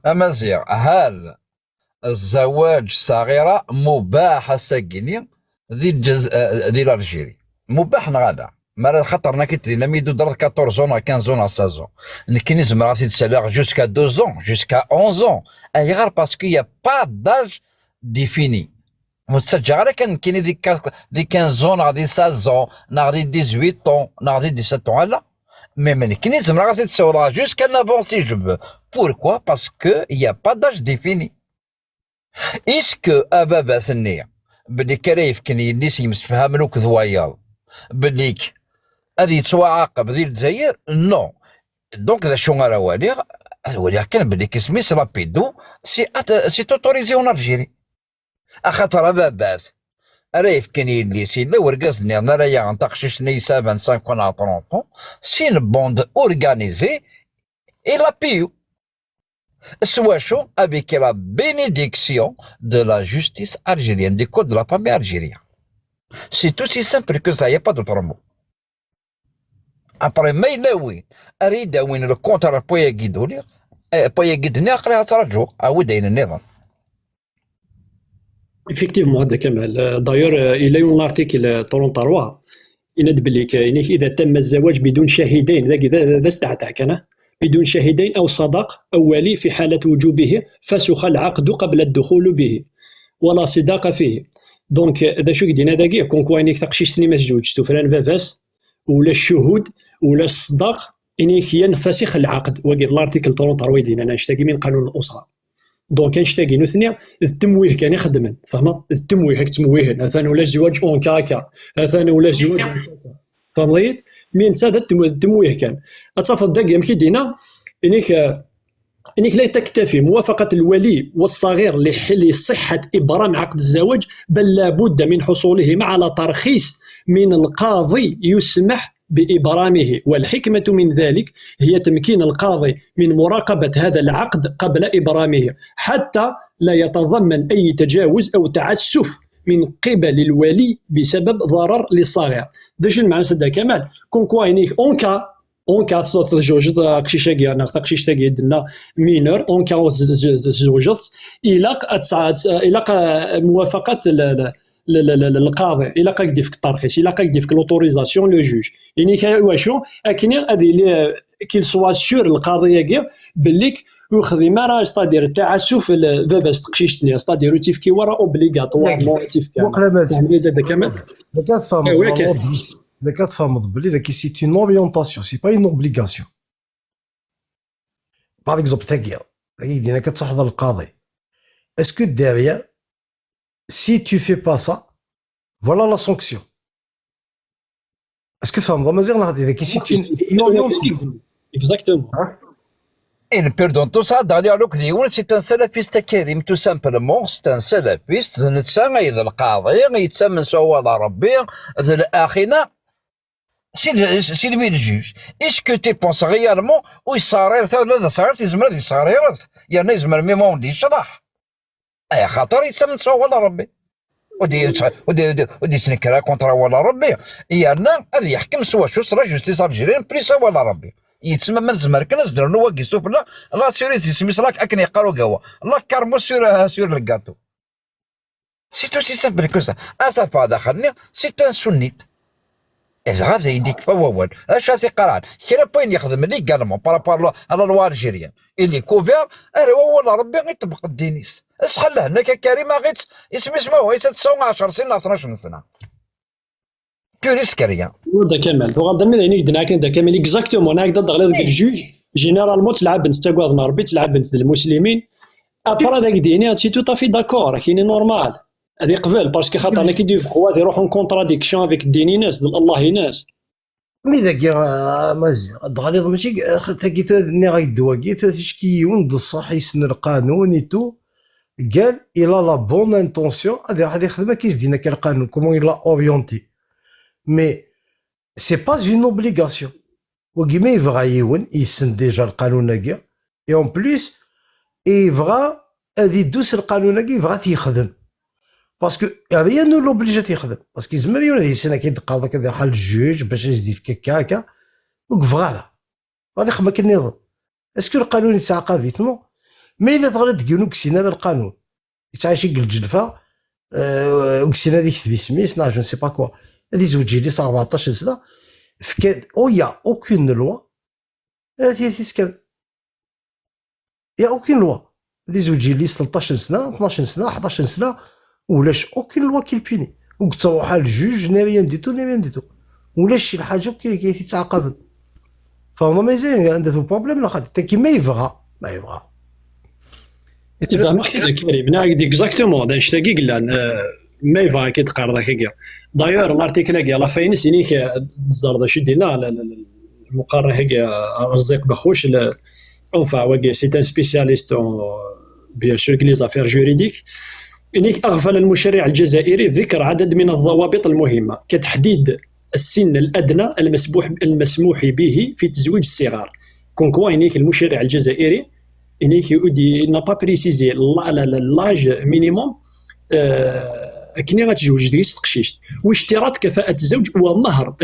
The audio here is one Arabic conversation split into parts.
أمازيغ، هل الزواج الصغيرة مباح ساكيني دي الجيري؟ مباح نغادا ما خاطر انا كنت ميدو درت 14 ولا 15 ولا 16 كي نزم راسي تسالغ جوسكا 12 جوسكا 11 اي غير باسكو يا با داج ديفيني متسجل غير كاين دي 15 نا دي 16 نا دي 18 نا دي 17 لا مي كي نزم راسي تسالغ جوسكا نافونسي جو بو بوركوا باسكو يا با داج ديفيني اسكو ابابا النية بلي كريف كان يديس يمسفهم لوك ذواياض بليك غادي يتواعاقب ذي الجزائر نو. دونك ذا شو غير ولي كان بلي كسميس رابيدو سي توتوريزي اون الجيري اخاطر بابات ريف كان يدلي سيدا ورقاز نيرنا رايا نتقشيش نيسابا 5 ولا 30 سي بوند اورغانيزي اي لا بيو Souachon avec la bénédiction de la justice algérienne, des codes de la famille algérienne. C'est aussi simple que ça, il n'y a pas d'autre mot. Après, mais là, oui, Arida, oui, le compte à la poya guidoulir, poya guidoulir, après, à Tarajo, à Oudain, never. Effectivement, هذا كمال. d'ailleurs إلى يوم l'article 33 يناد لك إذا تم الزواج بدون شاهدين ذا استعتع كان بدون شاهدين أو صداق أو ولي في حالة وجوبه فسخ العقد قبل الدخول به ولا صداق فيه. دونك ذا شو قدينا ذا كي كون كوانيك ثقشيشتني ما زوجتو فلان فافاس ولا الشهود ولا الصداق إنيك ينفسخ العقد وقد الارتيكل 33 دينا أنا نشتاقي من قانون الأسرة. دونك نشتاقي نثنيا التمويه كان يخدم فهمت التمويه هاك تمويه مثلا ولا الزواج اون كاكا مثلا ولا الزواج فهمت مين هذا التمويه كان اتفضل داك يمكن دينا انك لا تكتفي موافقه الولي والصغير لصحه ابرام عقد الزواج بل لابد من حصولهما على ترخيص من القاضي يسمح بإبرامه. والحكمة من ذلك هي تمكين القاضي من مراقبة هذا العقد قبل إبرامه حتى لا يتضمن أي تجاوز أو تعسف من قبل الولي بسبب ضرر للصغير. داش المعنى سدا كمال كون كوينيك اون كا صوت زوج قشيشه كيا نقشيش تاكي دنا مينور اون كا زوجت الى موافقه القاضي الى قاعد يفك الترخيص الى قاعد يفك لوتوريزاسيون لو جوج يعني واشو اكني غادي كيل سوا سور القاضيه كيا بليك يخدم راه ستادير التعسف فافاس تقشيشتني ستادير تيفكي ورا اوبليغاتوارمون تيفكي يعني هذا كمان Les quatre femmes, c'est une orientation, c'est pas une obligation. Par exemple, est-ce que derrière, si tu fais pas ça, voilà la sanction. Est-ce que ça me dit c'est une orientation? Exactement. Et perdon, tout ça, d'ailleurs, c'est un salafiste كريم, tout simplement, c'est un salafiste, نتسمى إذا القاضي, يتسمى سوى ربي, ذا الآخرة, سي لوي الجوج. اسكو تي بونس ريالمون ويصارير ثلاثة صارت يزمر دي صاريرات يعني يزمر ميمون دي شرح اي خاطر يسمى ولا ربي ودي تنكرا كونترا ولا ربي يعني هذا يحكم سوا شو صرا جوستيس الجيريان بليس ولا ربي يتسمى من زمر كنا زدر نواقي سوف لا سوريز يسمي صلاك اكن يقالو قهوه لا كارمو سور الكاتو سي تو سي سامبل كو سا اسافا دخلني سي ان سنيت هذا يديك فواول اش هذا قران كيرا بوين يخدم لي كالمون بارابار على لوا الجيريان اللي كوفير ولا ربي غيطبق الدينيس اش خلاه هناك كريمه غيت اسمه 19 سنه 12 سنه بيوريس كريا هذا كمال فغاد من يعني قدنا كان كامل اكزاكتومون هكذا دغلا ديك الجوج جينيرالمون تلعب نستقواض ربي تلعب بنت المسلمين ابرا داك ديني سي تو طافي داكور كاين نورمال هذه قبل باسكو خاطر انا كي يديفقوا هذه يروحوا كونتراديكسيون افيك الديني ناس الله ناس مي ذاك مازي الغليظ ماشي تاكي ني غيدواكي تشكيون بصح يسن القانون ايتو قال الى لا بون انتونسيون هذه خدمه كيزدينا كالقانون كومون الى اورينتي مي سي با اون اوبليغاسيون وكيما يبغى يون يسن ديجا القانون هكا اي اون بليس يبغى هذه دوس القانون هكا يبغى تيخدم باسكو هي نو لوبليجا تيخدم باسكو زعما يولي هي سنه كيدقى كذا بحال الجوج باش يزيد في هكا وكفغالا غادي خدمه كالنظام اسكو القانون يتعاقب نو ما الا تغرد كينوكسينا بالقانون يتعاشي الجلفه اوكسينا ديك في سميس جو سي با كوا هذه زوجي لي 14 سنه فكاد او يا اوكين لوا هذه تسكن يا اوكين لوا هذه زوجي لي 13 سنه 12 سنه 11 سنه ولاش اوكين لوا كيلبيني وتروح الجوج ني ريان ديتو ني ريان ديتو ولاش شي حاجه كيتعاقب فما مازال عنده بروبليم لا حتى كيما يبغى ما يبغى تبقى كذا كريم ناقد اكزاكتومون داش تاكي قلان ما يبغى كيتقارض هكاكيا دايور الارتيكل هكا لا فاينس يعني تزرد شي دينا المقارنه هكا رزيق بخوش اونفا واقي سي ان سبيسياليست بيان سور لي زافير جوريديك يعني اغفل المشرع الجزائري ذكر عدد من الضوابط المهمه كتحديد السن الادنى المسموح به في تزويج الصغار كونكوا يعني المشرع الجزائري يعني n'a pas précisé l'âge minimum كني غتزوج ديك تقشيش واشتراط كفاءة الزوج والمهر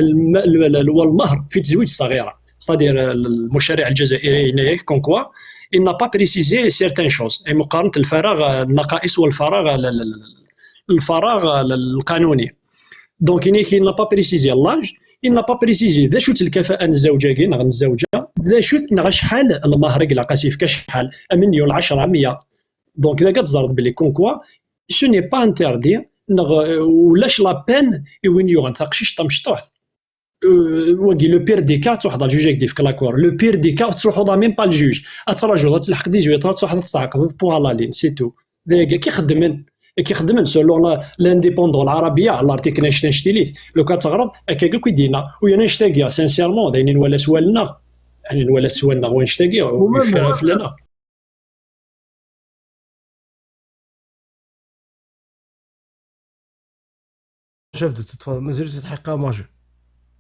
والمهر في تزويج الصغيرة صدير المشرع الجزائري هنايا كونكوا il n'a pas précisé certaines choses أي مقارنة الفراغ النقائص والفراغ الفراغ القانوني دونك il n'a pas précisé l'âge il n'a pas précisé ذا شوت الكفاءة الزوجة كي نغ الزوجة ذا شوت نغ شحال المهر كلا قاسيف كشحال مليون 10 100 دونك إذا كتزرد بلي كونكوا سو ني با انتردي نغ ولاش لا بين وين يوغن تقشيش طمشطوح وكي لو بير دي كا تروح دا الجوج يكدي في كلاكور لو بير دي كا تروح دا ميم با الجوج تراجعوا تلحق 18 تروح تسعق بوان لا لين سي تو كيخدمن سولون لانديبوندون العربيه الارتيكل نشتيليث لو كتغرض هكاكا كيدينا ويا نشتاقيا سانسيرمون داينين ولا سوالنا يعني ولا سوالنا ونشتاقيا فلانا شاف دو توت مازال تحقق ماجور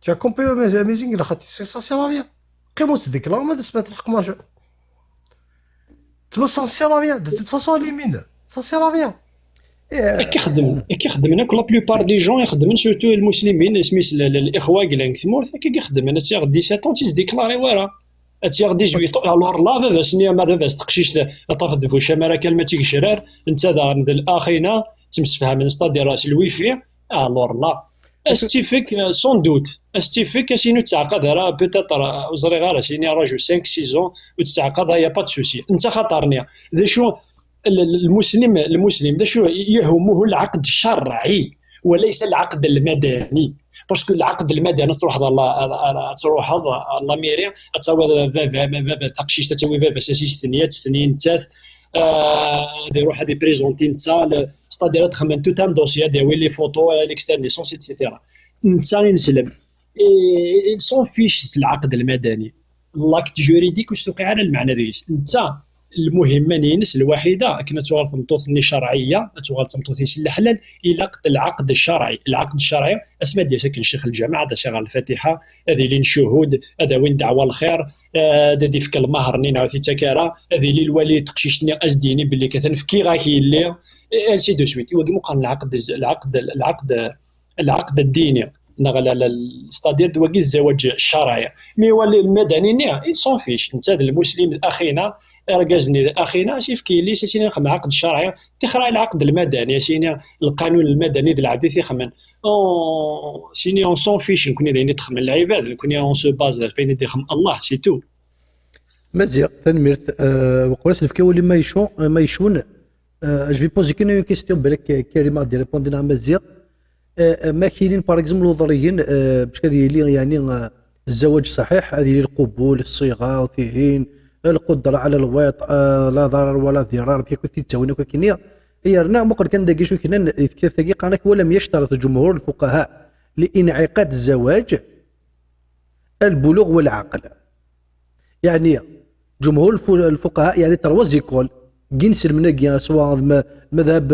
تي كومبي اميزينغ لا خاطي سا سير ريان قيموت ديك لا ما دسمات تحقق ماجور تما سا سير ريان دو توت فاصون ليمين سا سير ريان كيخدمنا كل لا بلوبار دي جون يخدمن سورتو المسلمين سميس الاخوه كلا ثمورث كيخدمنا تي غدي 17 تيز ديكلاري ورا تي غدي 18 الور لا بابا سنيا ما بابا تقشيش طافت فو شماره كلمه تيكشرار انت دا الاخينا تمسفها من ستادي راس الويفي الور لا استيفيك سون دوت استيفيك سينو تعقد راه بيتيتر وزري غير سيني راجو 5 6 وتعقد يا با سوسي انت خطرني ذا شو المسلم ده شو يهمه العقد الشرعي وليس العقد المدني باسكو العقد المدني تروح تروح لا ميري تسوي تقشيش تسوي فيفا سنين تاث يروح هذه بريزونتي نتا ستادير تخمن تو تام دوسيا ديوي لي فوتو ليكسترن ليسونس ايتترا نتا نسلم سون فيش العقد المدني لاكت جوريديك واش توقع على المعنى ديس نتا المهمه نينس الوحيده كنا توغال تمطوثني شرعيه توغال تمطوثيش الحلال الى العقد الشرعي اسماء ديال ساكن شيخ الجامع هذا شغال الفاتحه هذه لين شهود هذا وين دعوه الخير هذا ديفك المهر نين عاوتاني تكارا هذه لي الولي تقشيشني ازديني باللي كتنفكي غاكي اللي سي دو سويت يوقي مقارن العقد الديني ستادير دواكي الزواج الشرعي مي ولي المدني نيا سون فيش انت المسلم اخينا رجزني اخينا شيفكي لي سيني خم عقد الشرعي تخرع العقد المدني سيني القانون المدني ديال العبد تيخمن سيني اون سون فيش نكون دايرين تخمن العباد نكون اون سو باز فين يخمن الله سي تو مزيان تنميرت وقراش الفكاوي اللي ما يشون جو في بوزي كاين كيستيون بالك كريمه دي ريبوندينا مزيان ما كاينين باغ اكزومبل الوضعيين باش كذي لي يعني الزواج صحيح هذه القبول الصيغه وفيهين القدره على الوطء لا ضرر ولا ضرار كي كنت تساوينا كاينيا هي رنا مقر كان داكي شو كنا كتاب ثقيق انك ولم يشترط جمهور الفقهاء لانعقاد الزواج البلوغ والعقل يعني جمهور الفقهاء يعني تروز يقول جنس المناقيه سواء مذهب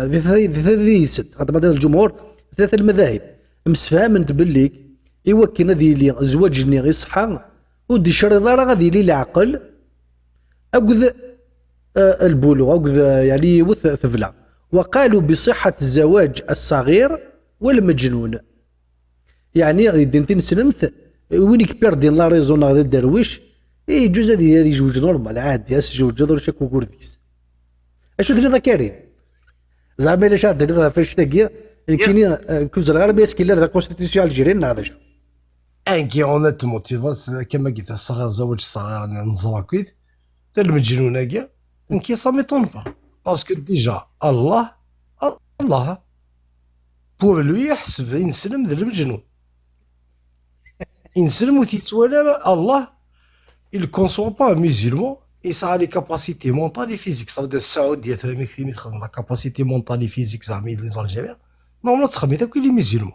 ذي ست هذا الجمهور ثلاثه المذاهب مسفهمنت باللي يوكل هذه لي زواج ني يصحى ودي شرط راه غادي لي العقل اخذ البلوغ اخذ يعني وثفله وقالوا بصحه الزواج الصغير والمجنون يعني دينتين سلمت وين كبير دين لا ريزون هذا الدرويش اي جوج هذه جوج نورمال عادي، اس جوج هذول شكو كورديس. اشو تريضا كريم زعما الا شاد تريضا فاش تاكيا كاينين كوز العربي اسكي لا كونستيتيسيون الجيريان هذا شو انكي اونيتمون كما قلت الصغير زوج الصغير نزراكيت تا المجنون كاع انكي سا ميطون با باسكو ديجا الله بور لوي يحسب ينسلم ذا المجنون ينسلم وتيتوالى الله il conçoit pas un musulman et ça a les capacités mentales et physiques. Ça veut dire السعودية تخدم la capacité mentale et physique زعما les Algériens نورمال تخمي تاكل لي musulman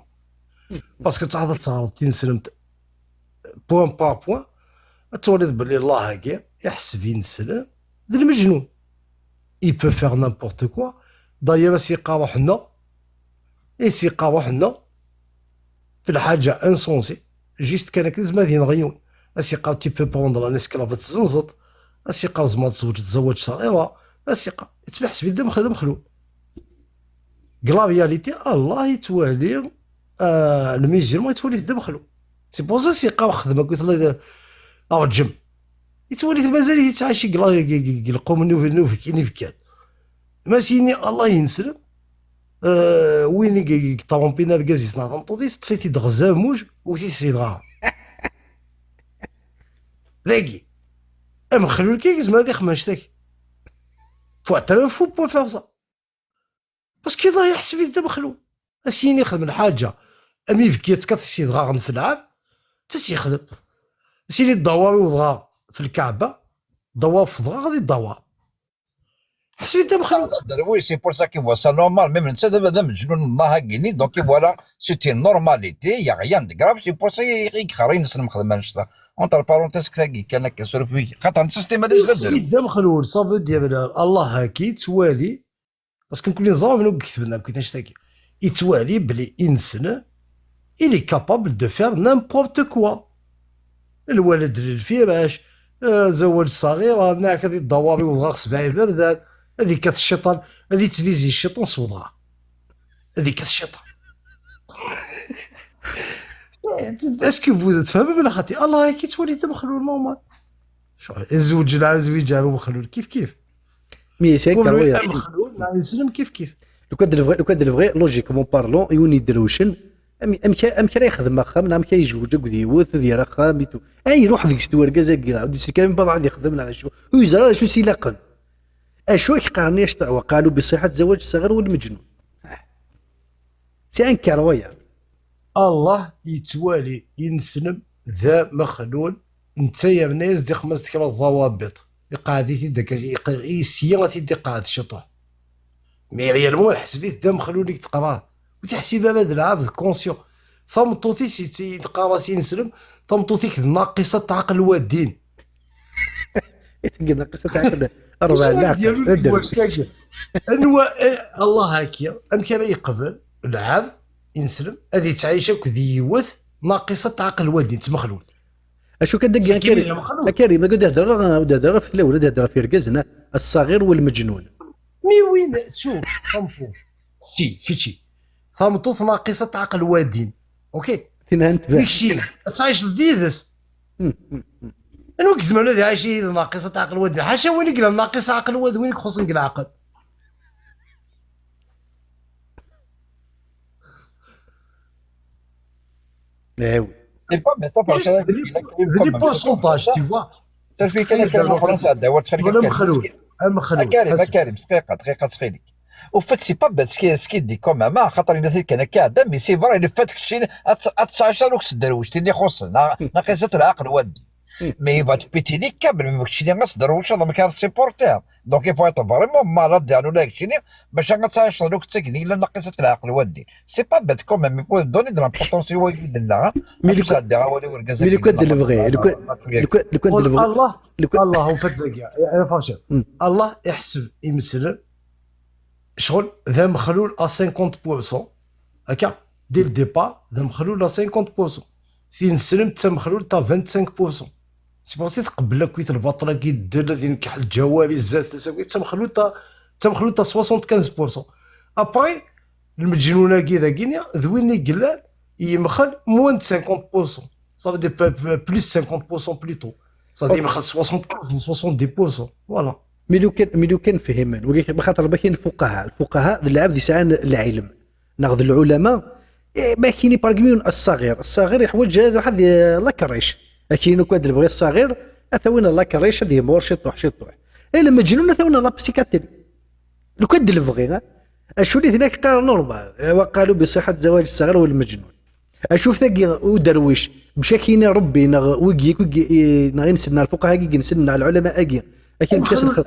باسكو تعرض تنسلم بوان با بوان تولد بلي الله هكا يحسب ينسلم ذا المجنون il peut faire n'importe quoi d'ailleurs سيقاو حنا سيقاو حنا في الحاجة انسونسي جيست كان كنز مادي نغيون اسيقاو تي بو بوندر ان اسكلاف تزنزط اسيقاو زعما تزوج صغيره اسيقا تبع حسبي دم مخلول كلا رياليتي الله يتوالي الميزيون يتولي دم مخلول سي بوز اسيقاو خدمه قلت له رجم يتولي مازال يتعايش القوم نوفي كاين في كان ماشيني الله ينسلم وين طومبينا بكازي صنع طوطيس تفيتي دغزا موج وتيسي دغا ذاكي مخلول كي زعما هادي خماشتك فو فو بو فيغ سا باسكو الله يحسب يدا مخلول اسيني يخدم الحاجه امي فكيت كتسي دغا في العاب تيخدم سيني الضوابي وضغا في الكعبه ضواب في ضغا غادي الضواب حسب يدا مخلول Oui, c'est pour ça qu'il voit ça normal. Même le Sadab Adam, je ne m'ai pas donc voilà, c'est une normalité, il n'y a rien de grave. C'est pour ça qu'il y a rien de ça. Entre parenthèses, il y a un sur le puits. Quand on système de حسب يدا مخلول صافي ديال الله هاكي توالي باسكو كل نظام منو كتبنا كيفاش تاكي يتوالي بلي انسان il est capable de faire n'importe quoi الولد للفراش زوج صغيره هناك هذه الضوابي وضغط 7 بردان هذيك الشيطان هذه تفيزي الشيطان صوضها هذيك الشيطان اسكو فوز تفهم بلا خاطي الله كي تولي انت مخلول نورمال شو الزوج لا زويج له مخلول كيف مي سي كرويا مخلول لا يسلم كيف لو كان الفغي لوجيكمون بارلون يوني دروشن ام كان يخدم اخا من ام كان يجوج ديوث ديال اخا ميتو اي يروح ديك ستوركا كاع ودي سي كلام بعض يخدم على شو ويزرا شو سيلاقن اشو يقارني اش وقالوا بصحه زواج الصغير والمجنون سي ان كرويا الله يتوالي ينسلم ذا مخلول انت يا بناس دي خمس كيلو ضوابط يقعد يدك يسيا تيدي قاعد شطوح مي ريالمون حسبيت ذا مخلول اللي تقراه وتحسب هذا العبد كونسيون ثمطوتي تلقى راسي نسلم ثمطوتيك ناقصه عقل والدين ناقصه عقل 4 انوا الله هاكيا ام كان يقبل العبد ينسلم هذه تعيشك ذيوث ناقصه عقل والدين تمخلول اشو كدق كريم قد هضر في الاولاد هضر في ركزنا الصغير والمجنون مي وين شوف ثمطوط شي ثمطوط ناقصه عقل والدين اوكي تنهنت ماشي تعيش لذيذس انا وك زمان هذه عايشي ناقصه عقل والدين حاشا وين قال ناقصه عقل والدين وين خص نقول عقل ايوا C'est pas mais طبعا لي بورسونتاج تي فوا تعرفي كاين فرنسا داور كريم دقيقه تخيلك وفات سي با بات سكي دي كوم خاطر الا كان كاع مي سي فري اللي فاتك شي اتساشر وكس دروش اللي خص ناقصه العقل ودي مي بات بيتيني كامل ما كشي اللي دروش هذا ما كان سيبورتير دونك يبغى يطلب فريمون مالاد ديالو لا كشي باش غاتساشر وكس تكني الا ناقصه العقل ودي سي با بات كوم مي بو دوني دو لامبورطونس واجد لا مي لو كان الفغي لو كان الله هو فات كاع انا فهمت الله يحسب يمسل شغل ذا مخلول 50% هكا دير ديبار ذا مخلول 50% فين سلم تا مخلول تا 25% سي بوسي تقبل كويت البطله كي دير ذي نكحل الجوابي الزاز تساوي تا مخلول تا 75% ابري المجنونه كي ذا كينيا ذويني قلال يمخل موان 50% صافي دي بلوس 50% بلوتو صديق مخل 60% فوالا. مي لو كان فهمن ولكن بخاطر ما كاين الفقهاء العبد يسعى العلم ناخذ العلماء ما كاين باغميون الصغير يحوج هذا واحد لاكريش كاين كواد اللي بغى الصغير اثوينا لاكريش هذه مور شي طوح الا مجنون اثوينا لا بسيكاتري لو كاد اللي بغي اشو اللي هناك قال نورمال وقالوا بصحه زواج الصغير والمجنون اشوف ثقي ودرويش بشكينا ربي ويجي غير نسنا الفقهاء كي نسنا العلماء كي لكن مش كسر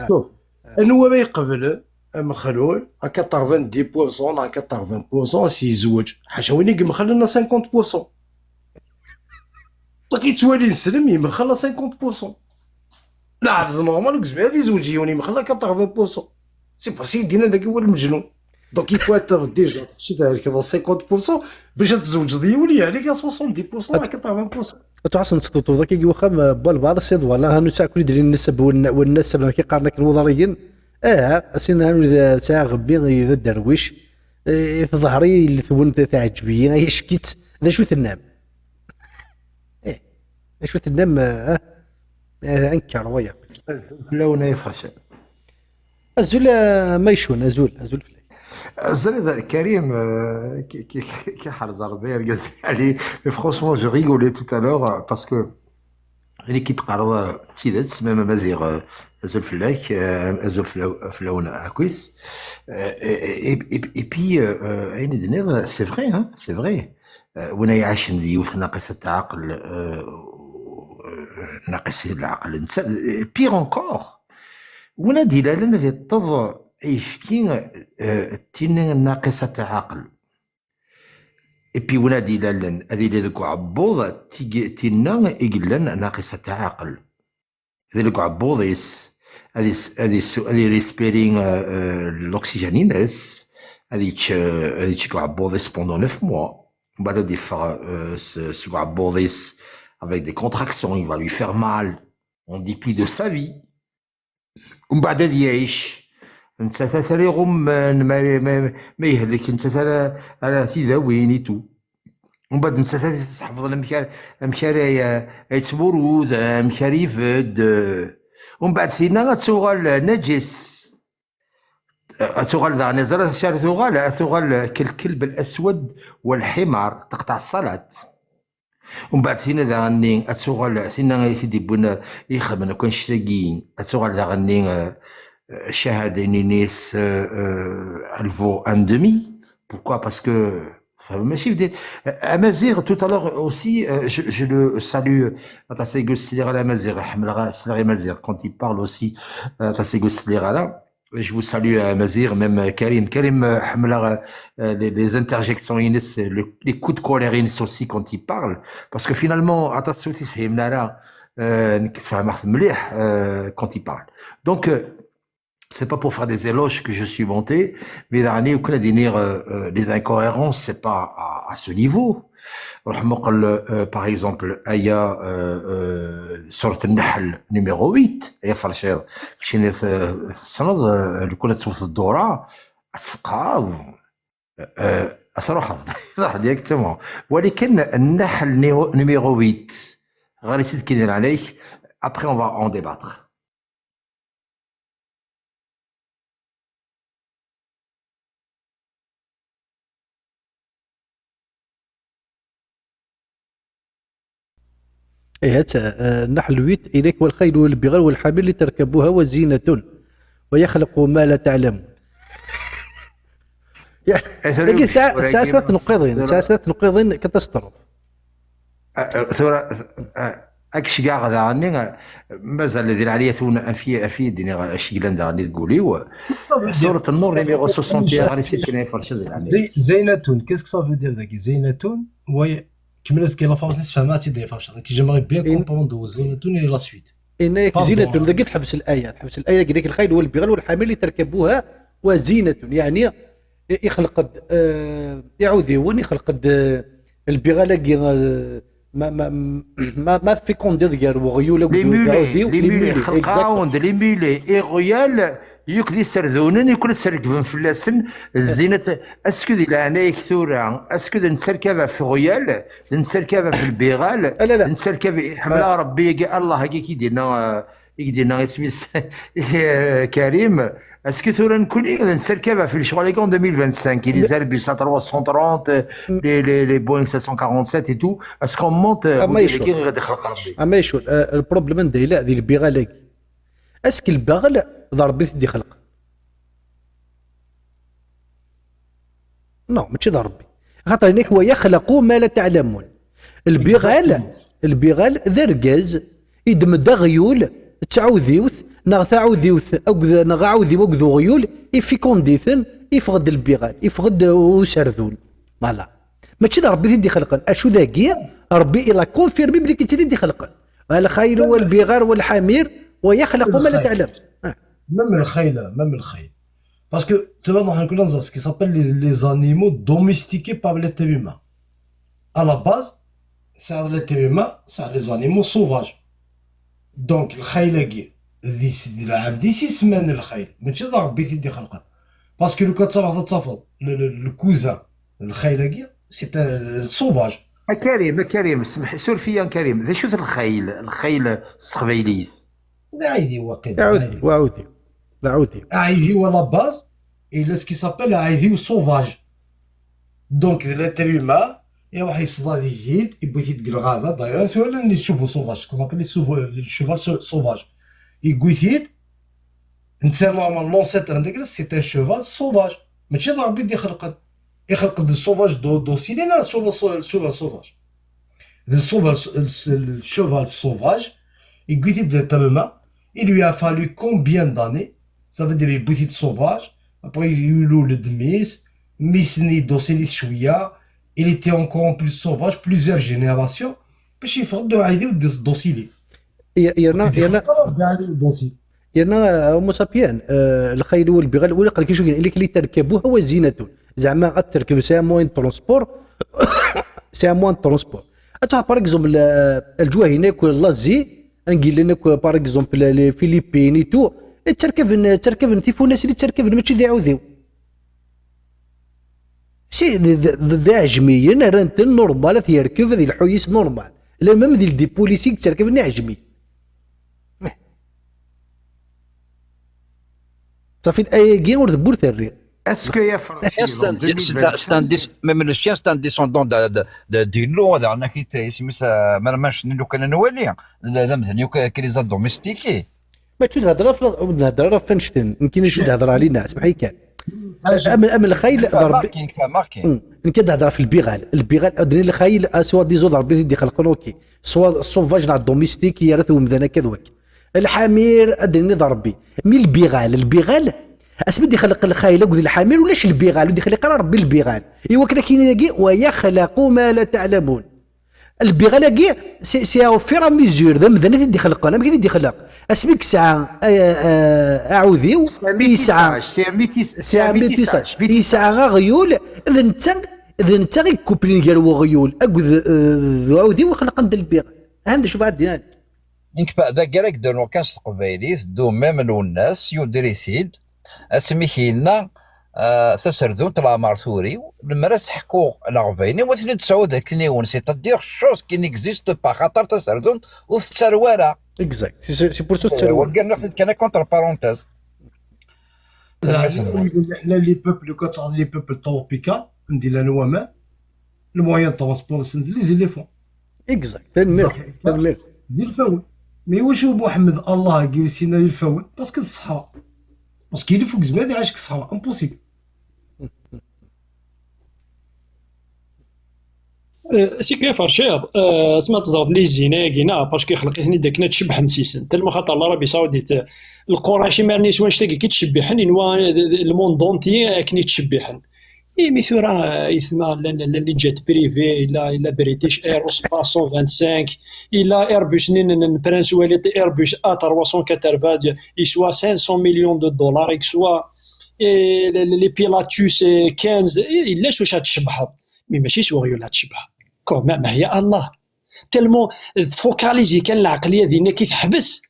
شوف انه هو ما يقبل مخلول ا 90% ا 80% سي يزوج حاشا وين يقم خلينا 50%. كي توالي نسلم يمخلى 50%. لا عرض نورمال وكزبي هذه زوجيوني مخلى 80%. سي با سيدينا ذاك هو المجنون. دونك يفوا انت ديجا شي ذلك 50% باش تزوج ديولي عليك 70% ا 80%. تعصن سطوطو ذاك يوخا بالبعض السيد والله هانو ساعه كل يدير النسب والنسب كي قارنك الوضعيين سينا هانو ساعه غبي اذا درويش في ظهري اللي ثون تعجبي هي شكيت ذا شو تنام شو تنام انكر ويا لونه يفرش الزول ما يشون ازول فلاي Zaled Karim, qui a Zarbé, allez, franchement, je rigolais tout à l'heure parce que l'équipe Qarwa Tidets, même Mazir Zulflek, Zulflaouna Akwis, et puis, c'est vrai, hein, c'est vrai. وين يعيش يوث ناقص العقل ناقص العقل الانسان بيغ انكور وين دلاله ذي الطظ ايشكين تين ناقصة عقل ايبي ونا دلالا هذه اللي ذوك عبوض تينا يقلن ناقصة عقل ذلك عبوضيس هذه ريسبيرين لوكسيجينينس هذه تشكو عبوضيس بوندون 9 mois بعد دي ce عبوضيس avec des contractions il va lui faire mal en dépit de sa vie ومن بعد يعيش انت تسالي غمان ما يهلك انت على تيزاوين تو ومن بعد انت تحفظ المكار يتمرود مكار يفد ومن بعد سينا تسوغال نجس تسوغال ذا نزل شار ثغال كالكلب الاسود والحمار تقطع الصلاه ومن بعد سينا ذا غني تسوغال سينا يسيدي بنا يخدم كان شتاقين تسوغال ذا غني شهادة نينيس الفو ان دمي pourquoi parce que ماشي Amazir tout à l'heure aussi je le salue Tasego Silera Amazir Hamlara Silera Amazir quand il parle aussi Tasego Silera là je vous salue Amazir même Karim Hamlara les interjections les coups de colère aussi quand il parle parce que finalement attention tu fais Mnara quand il parle donc c'est pas pour faire des éloges que je suis monté, mais les incohérences, c'est pas à ce niveau. Par exemple, Aya sur Al-Nahl numéro 8, Aya Farshad, qui est le collectif de Dora, Asfqav, Asroha, directement. ولكن النحل numéro 8, غالي qui est عليه, après on va en débattre. النحل ويت إليك والخيل والبغال والحمير لتركبوها وزينة ويخلق ما لا تعلمون لكن ساعات نقيضين كتستر اكش كاع غادي مازال الذي عليا ثون في ديني اشي لان غادي تقولي سورة النور نيميرو 61 غادي تسكن فرشد زينتون كيسك صافي دير ذاك زينتون وي كملت كي لا فاز فهماتي دي فرشد كي جيمري بيان كومبروندو زينتون لا سويت انك زينتون ذاك تحبس الايه قال لك الخيل والبغال والحمير اللي تركبوها وزينة يعني يخلق يعودي وين يخلق البغال ما في كوندير وغيول les mulets خلقاوند les mulets et royal يكلي سردونن يكون سرقبن فلاسن الزينة اسكو دي لعنايك ثورة اسكو نتسركبها في غيال نتسركبها في البيغال لا لا نتسركب حملا ربي الله هكي يدينا اسمي كريم اسكو ثورة نكون نتسركبها في الشغل en 2025 les Airbus A330 les Boeing 747 et tout est-ce qu'on monte كي غادي يخلق ربي اما يشوف البروبليم عندي لا ذي البغال اسك البغل ضربي تدي خلق نو ماشي ضربي خاطر هناك هو يخلق ما لا تعلمون البغال ذرقاز يدمد غيول تعوذيوث تعوذيوث نغعوذي وكذو غيول يفي كونديثن يفقد البغال يفقد وسرذول فوالا ماشي ربي تدي خلقا اشو ذاكي ربي الا كونفيرمي بلي كنت تدي خلقا الخيل والبغال والحمير ويخلق ما لا تعلم même le khayl parce que tu vois dans ce qui s'appelle les animaux domestiqués par l'être humain à la base c'est l'être humain c'est les animaux sauvages donc le khayl دي سيسمان الخيل ماشي ربي تدي خلقا باسكو لو كتصافط تصافط لو كوزان الخيل سي سوفاج كريم سمح سول فيا كريم ذا شوف الخيل السخبيليس عايدي واقيلا عايدي ولا باز الى سكي سابيل عايدي سوفاج دونك لاتر هيومان يروح يصدى يزيد يبغي يدق الغابه دايوغ ولا اللي تشوفوا سوفاج كما لي الشوفال سوفاج يقويثيد انت نورمال لونسيتر عندك سي ان شوفال سوفاج ماشي ربي يدي يخلق دي سوفاج دوسيلي لا شوفال سوفاج le cheval sauvage, il guide directement. Il lui a fallu combien d'années? Ça veut dire qu'il est sauvage. Après, il y a eu le demis, Misni Dosseli Chouya. Il était encore plus sauvage, plusieurs générations. Puis il faut de Dosseli. يرنا هومو سابيان الخيل والبغال ولا قال كيشو اللي كلي تركبوه هو زينة زعما غتركب سي موين ترونسبور سي موين ترونسبور اتا باغ اكزومبل الجوا هناك لازي نقول لك باغ اكزومبل لي فيليبيني تو تركب تيفوناس اللي تركب ماشي داعوذيو سي ذا عجميا رانت نورمال تيركب هذه الحويس نورمال لا ميم ديال دي بوليسي تركب عجمي صافي الايه كي ورد بور ثري اسكو يا même le chien c'est un descendant de l'eau انا كي يسمس مرماش لو كان نولي لا مزال كي لي دوميستيكي ما تشد الهضره فنشتن يمكن نشد الهضره علينا اسمحي كان اما الخيل ضرب ماركين يمكن تهضر في البغال ادري الخيل سوا ديزو ضرب يدي خلقون اوكي سوا سوفاج لا دوميستيك يرثو مذنا كذوك الحمير ادري ضربي مي البغال اسمد يخلق الخيل وذي الحمير ولاش البغال ودي خلق ربي البغال ايوا كذا كاين ويخلق ما لا تعلمون البغال كي سي او فير ميزور ذا مذنا تدي خلق انا كي تدي خلق اسمك ساعه اعوذيو ساعه ساعه غيول اذا انت غير كوبلين ديال غيول اكذ عوذيو خلق عند البغال هذا شوف عندنا ديك بعدا كراك داروا كاس قبايليت دو ميم الناس يدريسيد اسميكينا سردون طلع مارثوري المراس حكوا العربيني وثني تسعو ذاك نيون سي تدير شوز كي نيكزيست با خاطر تسردون وفي الترواره اكزاكت سي بور سو الترواره قال ناخذ كان كونتر بارونتيز لي بوبل كتعرض لي بوبل توبيكال ندير الوما الموين ترونسبور سندليز لي فون اكزاكت تنمر ديال الفاول مي واش هو محمد الله كي سينا الفاول باسكو الصحراء باسكو اللي فوق زمان عايش الصحراء امبوسيبل سي كيف رشيض سمعت زرد لي زينا كينا باش كيخلقيتني داك تشبح مسيسن تلما خاطر العربي سعودي القراشي ما رانيش واش تلاقي كي تشبحن الموند دونتي كني تشبحن اي ميثورا يسمى اللي جات بريفي الا بريتيش اير سباس 125 الا ايربوس نين برانس وليت ايربوس A380 يسوا 500 مليون دولار يسوا لي بيلاتوس 15 الا واش تشبح مي ماشي سوغيو تشبح كومام هي الله تلمو فوكاليزي كان العقليه ديالنا كي تحبس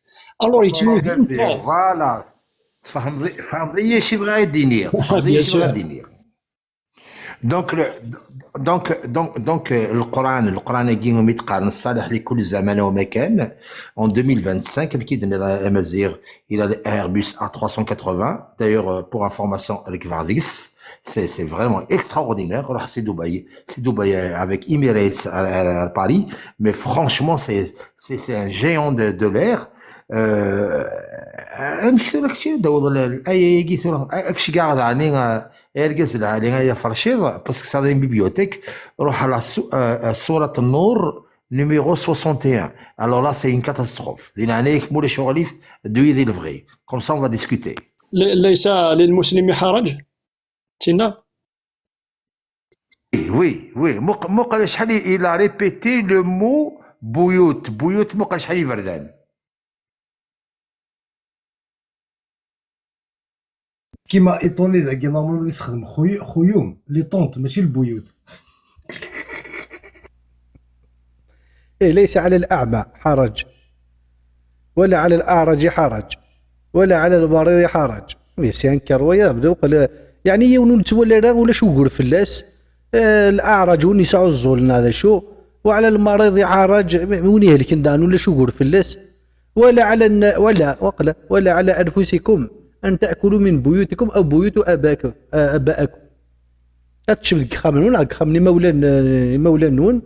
الور يتموت فوالا فهمت شي بغا يدينير، بيان شي بغا سور. يدينير. دونك دونك القران كي يتقارن الصالح لكل زمان ومكان. En 2025 كما كيدير امازيغ الى Airbus A380 d'ailleurs pour information avec Vardis. C'est vraiment extraordinaire. Alors, c'est Dubaï avec Emirates à Paris, mais franchement c'est un géant de l'air. امشي لك شي داوض الايه يجي ثورة اكشي قاعد علينا ارجز علينا يا فرشيض باسكو صار بيبيوتيك. روح على سورة النور numéro 61. Alors là, c'est une catastrophe. دينا عليك مولا شغليف دوي ذي الفغي. Comme ça, on va discuter. ليس للمسلم حرج تينا. Oui. مو قال شحال il a répété le mot بيوت مو قال شحال يبردان. كيما ايطوني ذاك نورمالمون يستخدم خيوم لي طونط ماشي البيوت. ليس على الأعمى حرج، ولا على الأعرج حرج، ولا على المريض حرج. يسينكر ويبدا وقال يعني يونو نتولى راه ولا شو يقول فلاس. الأعرج والنساء الزول هذا شو، وعلى المريض حرج وين يهلك دان ولا شو يقول فلاس. ولا على ولا على أنفسكم أن تأكلوا من بيوتكم أو بيوت آبائكم. أتشبد خامنون خامن مولا نون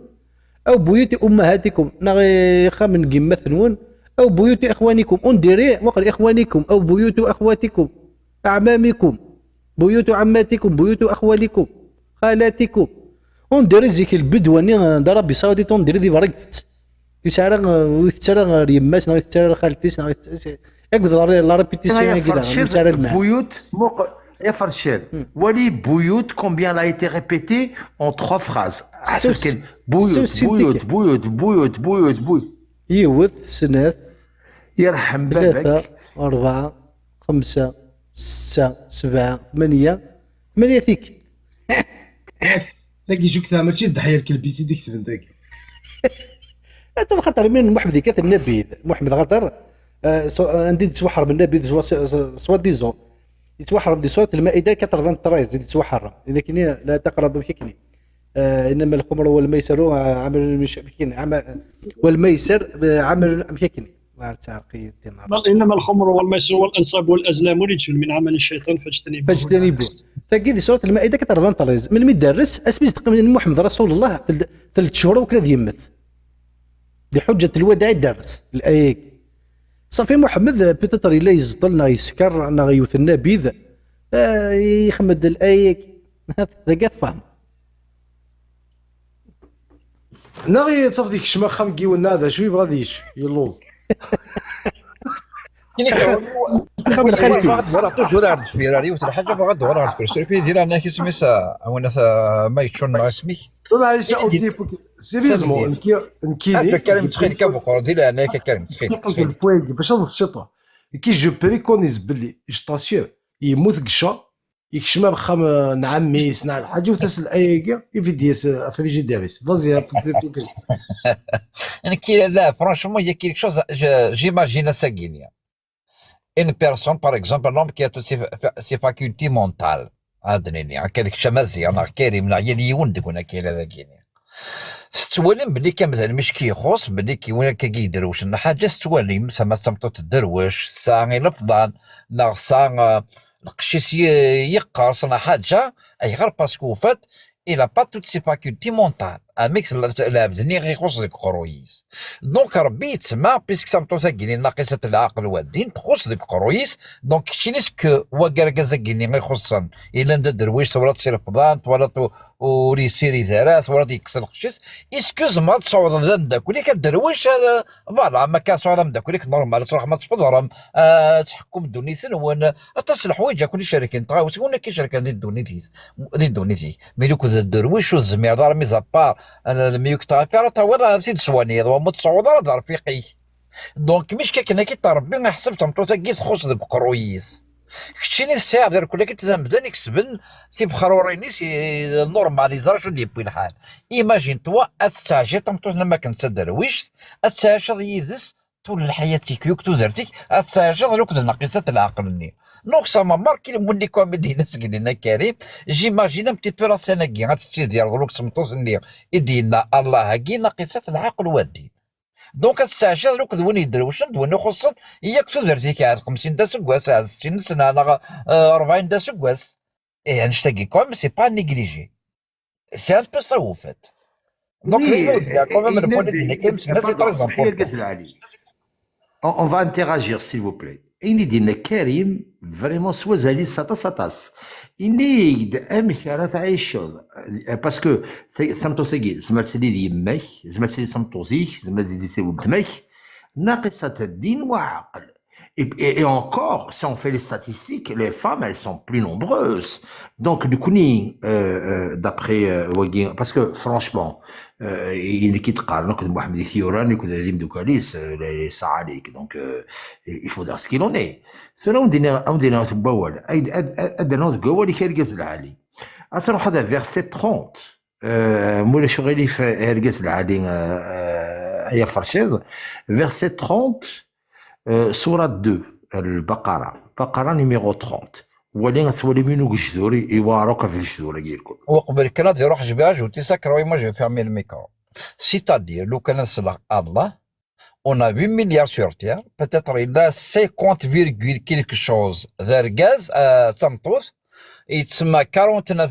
أو بيوت أمهاتكم نغي خامن قمة نون أو بيوت إخوانكم أندري وقل إخوانكم أو بيوت أخواتكم أعمامكم بيوت عماتكم بيوت أخوالكم خالاتكم أندري زيك البدواني ضرب بصوتي تندري ذي برقت يسارى يماس نغي يسارى خالتيس نغي يقدر لا ريبيتيسيون كذا يسارى الماء بيوت يا فرشيل ولي بيوت combien a été répété en 3 phrases. بيوت يوث سنات يرحم 3 بابك 4 5 6 7 8 فيك. ذاك يجوك ثا ماشي الضحيه الكلبيتي ديك تبن ذاك. انت خاطر من محمد كاث النبي محمد خاطر عندي تتوحر بالنبي سوا ديزون يتوحر دي سورة المائدة 93 يتوحر لكن لا تقرب بكني. انما الخمر والميسر عمل والميسر عمل مكني ما تعرقي بل انما الخمر والميسر والانصاب والازلام رجس من عمل الشيطان فاجتنبوه. تلقي سورة المائدة 93 من المدرس اسمي محمد رسول الله 3 شهور وكذا ديمت بحجة الوداع الدرس الآية صافي. محمد بيتطر إلا يزطلنا يسكر أنا غيوث النبيذ يخمد الآية ذاك فهم ناغي تصف ديك الشماخ خام كيولنا هذا شوي بغا ديش يلوز. ولا توجور عرض فيراري وتلحاجه بغا دور عرض كرسي دير انا كيسميسا وانا ما يتشون اسمي معليش اوتيبو سيريزمون نكيني كريم تخيل كابو دير انا كريم تخيل باش هذا الشطوه كي جو بريكونيز باللي جطاسيو يموت قشا يكشم بخام نعميس نع الحاجه وتسال ايكا يفيديس فريجي داريس فازي انا كي لا فرانشمون يا كيك شوز جيماجين سا غينيا une personne par exemple un homme qui a toutes ses facultés mentales عادني هكاك شمازي انا كريم لا يليون ديك هنا كاين هذا كاين ستوالم بلي كان مازال مش كيخص بلي كي وين كيدروش ان حاجه ستوالم سما تمطط الدرويش ساعه لفظان ناقصا القشيس يقرص حاجه اي غير باسكو فات il a pas toutes ses facultés mentales اميكس لابدني غير يخص ديك قرويس دونك ربي يتسمى بيسك سامطو ثاكيني ناقصه العقل والدين تخص ديك قرويس دونك شينيسك وكركازا كيني غير خصن الا ندا درويش ولا تصير فضان ولا وري سيري ثلاث ولا يكسر الخشيس اسكوز ما تصوض لندك ولي كدرويش فوالا ما كان صوض لندك وليك نورمال تروح ما تصفضرم تحكم دونيثن وين تصل حوايج كل شركه تغاوس وين كي شركه دي دونيثي ميلوك الدرويش والزمير دار ميزابار الميوك تافيرا تا زيد سواني وما تصوض راه رفيقي دونك مش كنا كي تربي ما حسب تمطوطا كي تخص ديك قرويس كتشيني الساعه غير كل كي تبدا نكسبن سي بخروريني سي نورماليزا شو ديبي الحال ايماجين توا استاجي تمطوطنا ما كنت درويش استاجي يدس طول الحياة كيوك تزرتك أتساجد لوك ناقصة العقل ني دونك سا ما ماركي مولي كوميدي سكلينا كريم جيماجين ان بتي بو لا سيناكي غاتستي ديال دروك سمطوس ني يدينا الله هاكي ناقصة العقل والدين دونك أتساجد لوك دوين يدروشن دوين يخصن ياك تزرتك عاد 50 دا سكواس عاد 60 سنة أنا 40 دا سكواس إيه نشتاقي كوم سي با نيجليجي سي ان بو صوفت دونك يا كوم من بوني دي كيم سي تري امبورطون. On va interagir, s'il vous plaît. Il dit Karim, vraiment, soit satas. Il dit, parce que, samtosegi, zmasili di mech, zmasili samtosi, zmasili di mech, naqisat ad-din wa aql. Et encore, si on fait les statistiques, les femmes, elles sont plus nombreuses. Donc, du coup, d'après Wagin, parce que franchement, il quitte donc Mohamed Thioran, les Saalik, donc il faut dire ce qu'il en est. فلو ندينا في البول ادنا تقول اللي كيرقز العالي اصروح هذا فيرسي 30 مولا شغلي في هرقز العالي هي فرشيز فيرسي 30 سورة 2 البقرة نيميرو 30 ولين سولي منو جذوري يواروك في الجذور ديالكم وقبل كنا يروح جباج وتسكر وما جو فيرمي الميكرو سيتادير لو كان نسلق الله on a 8 milliards sur Terre, peut-être il a 50, quelque chose de gaz à Samtos, et il y a 49,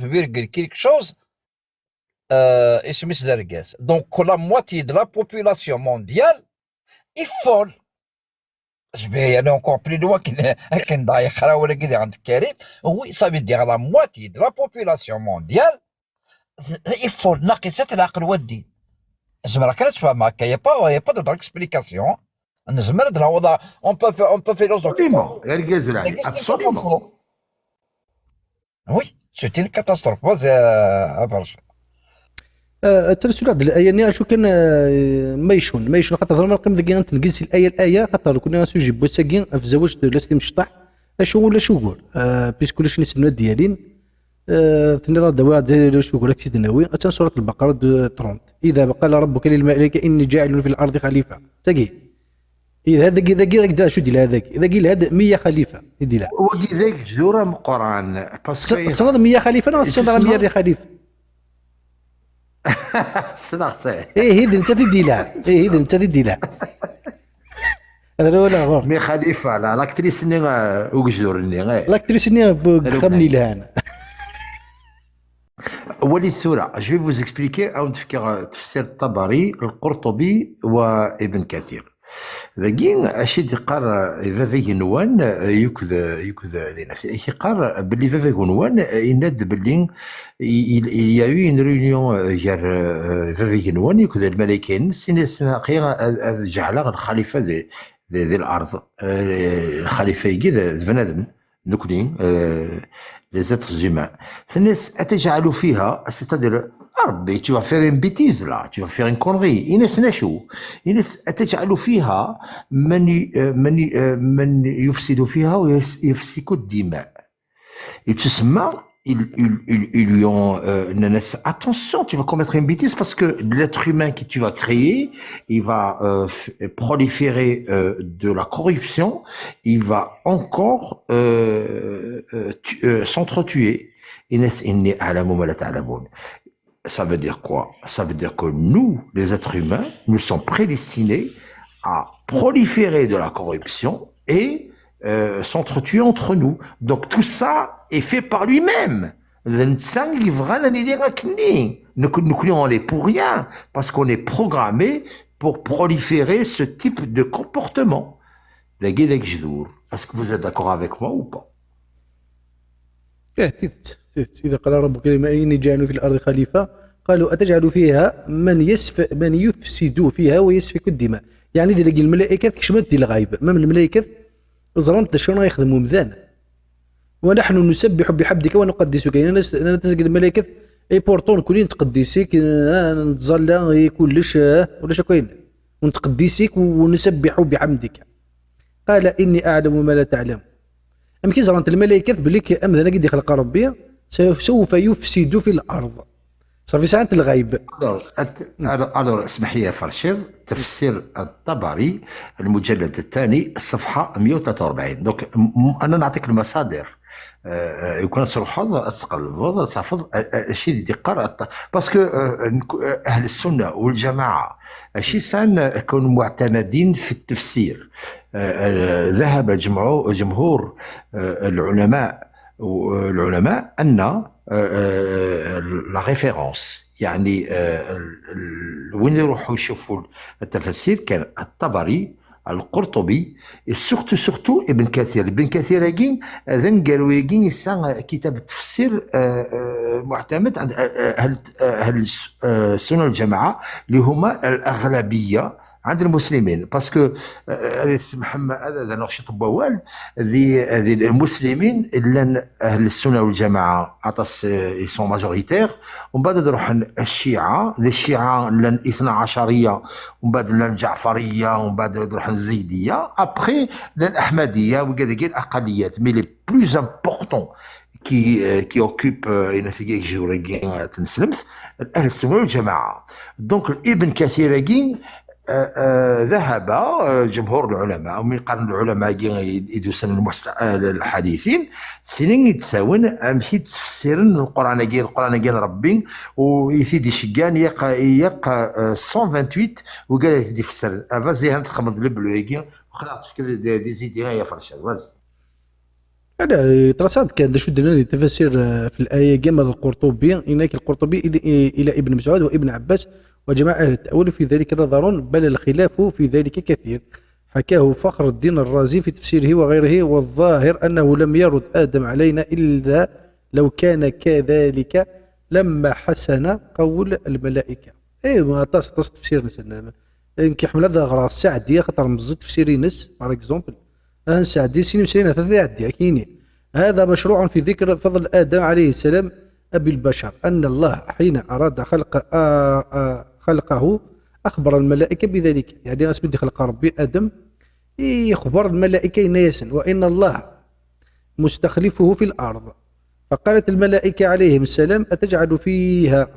quelque chose et c'est de gaz. Donc la moitié de la population mondiale est folle. Je vais aller encore plus loin oui, ça veut dire la moitié de la population mondiale est folle. ناقصة العقل والدين. زعما كانت تفهم هكا يا با دو اكسبليكاسيون نزمر هاد الوضع اون بو فيلوزوفي الغاز العالي ابسوليومون وي سيتي كاتاستروف برشا الترسل هذه الايه ني شو كان مايشون خاطر ما نقيم ذكي نتنقز الايه خاطر كنا سوجي بوساكين في زواج لاستي مشطح اشو ولا شو قول بيس كلش نسمنا ديالين ثني دواد شو يقول لك سيدي النووي اتى سوره البقره 30 اذا قال ربك للملائكه اني جاعل في الارض خليفه تاقي اذا هذاك شو دير هذاك اذا قيل هذا 100 خليفه يدي لا هو ذاك جوره من القران باسكو صناد 100 خليفه انا صناد 100 خليفه صدق ايه هذا انت تدي لا هذا ولا غور مي خليفه لا لاكتريس ني وجزورني لاكتريس ني خمني لها ولي السورة je vais vous expliquer أو نفكر تفسير الطبري القرطبي وابن كثير ذاكين أشي يقار فافي نوان يكذ ذي نفسه يقار باللي فافي نوان يند باللي il y a eu une réunion جار فافي نوان يكذ الملائكة سنة قيا جعل الخليفة ذي الأرض الخليفة يجي بنادم نكلين les êtres humains. فالناس أتجعلوا فيها c'est-à-dire ربي tu vas faire une bêtise là, tu vas faire une connerie. الناس نشو الناس أتجعلوا فيها من يفسد فيها ويفسك الدماء. تسمى ils lui ont attention, tu vas commettre une bêtise parce que l'être humain que tu vas créer, il va proliférer de la corruption, il va encore s'entretuer. Ça veut dire quoi? Ça veut dire que nous, les êtres humains, nous sommes prédestinés à proliférer de la corruption et s'entretuer entre nous. Donc tout ça est fait par lui-même. Nous croyons les pour rien parce qu'on est programmé pour proliférer ce type de comportement. Est-ce que vous êtes d'accord avec moi ou pas? إذا قال ربك إني جاعل في الأرض خليفة قالوا أتجعل فيها من يفسد فيها ويسفك الدماء. يعني إذا لقي الملائكة كشمت دي الغايبة ما من الملائكة زرنت شنو يخدموا مذان ونحن نسبح بحمدك ونقدسك. يعني أنا تسجد الملائكة اي بورطون كلين تقدسك نتظلى كلش ولا كاين ونتقدسك ونسبح بحمدك. قال إني أعلم ما لا تعلم. أم كي زرنت الملائكة بليك أمذن قد يخلق ربي سوف يفسد في الأرض صافي ساعه الغيب. الور اسمح لي يا فرشيد، تفسير الطبري المجلد الثاني الصفحه 143. دونك انا نعطيك المصادر. يكون تروح هذا اسقل صافي الشيء اللي قرأ باسكو اهل السنه والجماعه شي سان يكونوا معتمدين في التفسير. ذهب جمهور العلماء ان لا ريفيرونس يعني وين يروحوا يشوفوا التفاسير كان الطبري، القرطبي، سورتو ابن كثير كين اذن قالوا يكين يسا كتاب التفسير معتمد عند اهل السنه والجماعه اللي هما الاغلبيه عند المسلمين. باسكو محمد هذا نشيط بوال ذي المسلمين الا اهل السنه والجماعه عطس يسون ماجوريتير، ومن بعد نروح الشيعه الشيعه الاثنا عشريه، ومن بعد الجعفريه، ومن بعد نروح الزيديه، ابخي الاحمديه، وكذا الاقليات. مي لي بلوز امبورطون qui occupe une figure تنسلمت اهل السنه والجماعه. دونك ابن كثير ذهب جمهور العلماء ومن قرن العلماء يدوسن الحديثين سنين يتساون امشي تفسيرن القران ربي ويسيدي شقان يق 128 وقال يدي فسر فازي هانت خمد لبلويكي وخلاص فكر دي زيدي يا فرشاد واز. انا ترصاد كان شو درنا التفاسير في الايه كما القرطبي انك القرطبي الى ابن مسعود وابن عباس وجماعة أهل التأويل في ذلك نظر، بل الخلاف في ذلك كثير. حكاه فخر الدين الرازي في تفسيره وغيره، والظاهر أنه لم يرد آدم علينا إلا لو كان كذلك لما حسن قول الملائكة. ما تص تفسير نسنا إنك حمل هذا غراس سعدي خاطر مزد تفسيري نس بار اكزومبل أن سعدي سين مسيرين ثلاثة يعدي أكيني. هذا مشروع في ذكر فضل آدم عليه السلام أبي البشر، أن الله حين أراد خلقه أخبر الملائكة بذلك. يعني أسمد خلق ربي آدم يخبر الملائكة ناسا وإن الله مستخلفه في الأرض، فقالت الملائكة عليهم السلام أتجعل فيها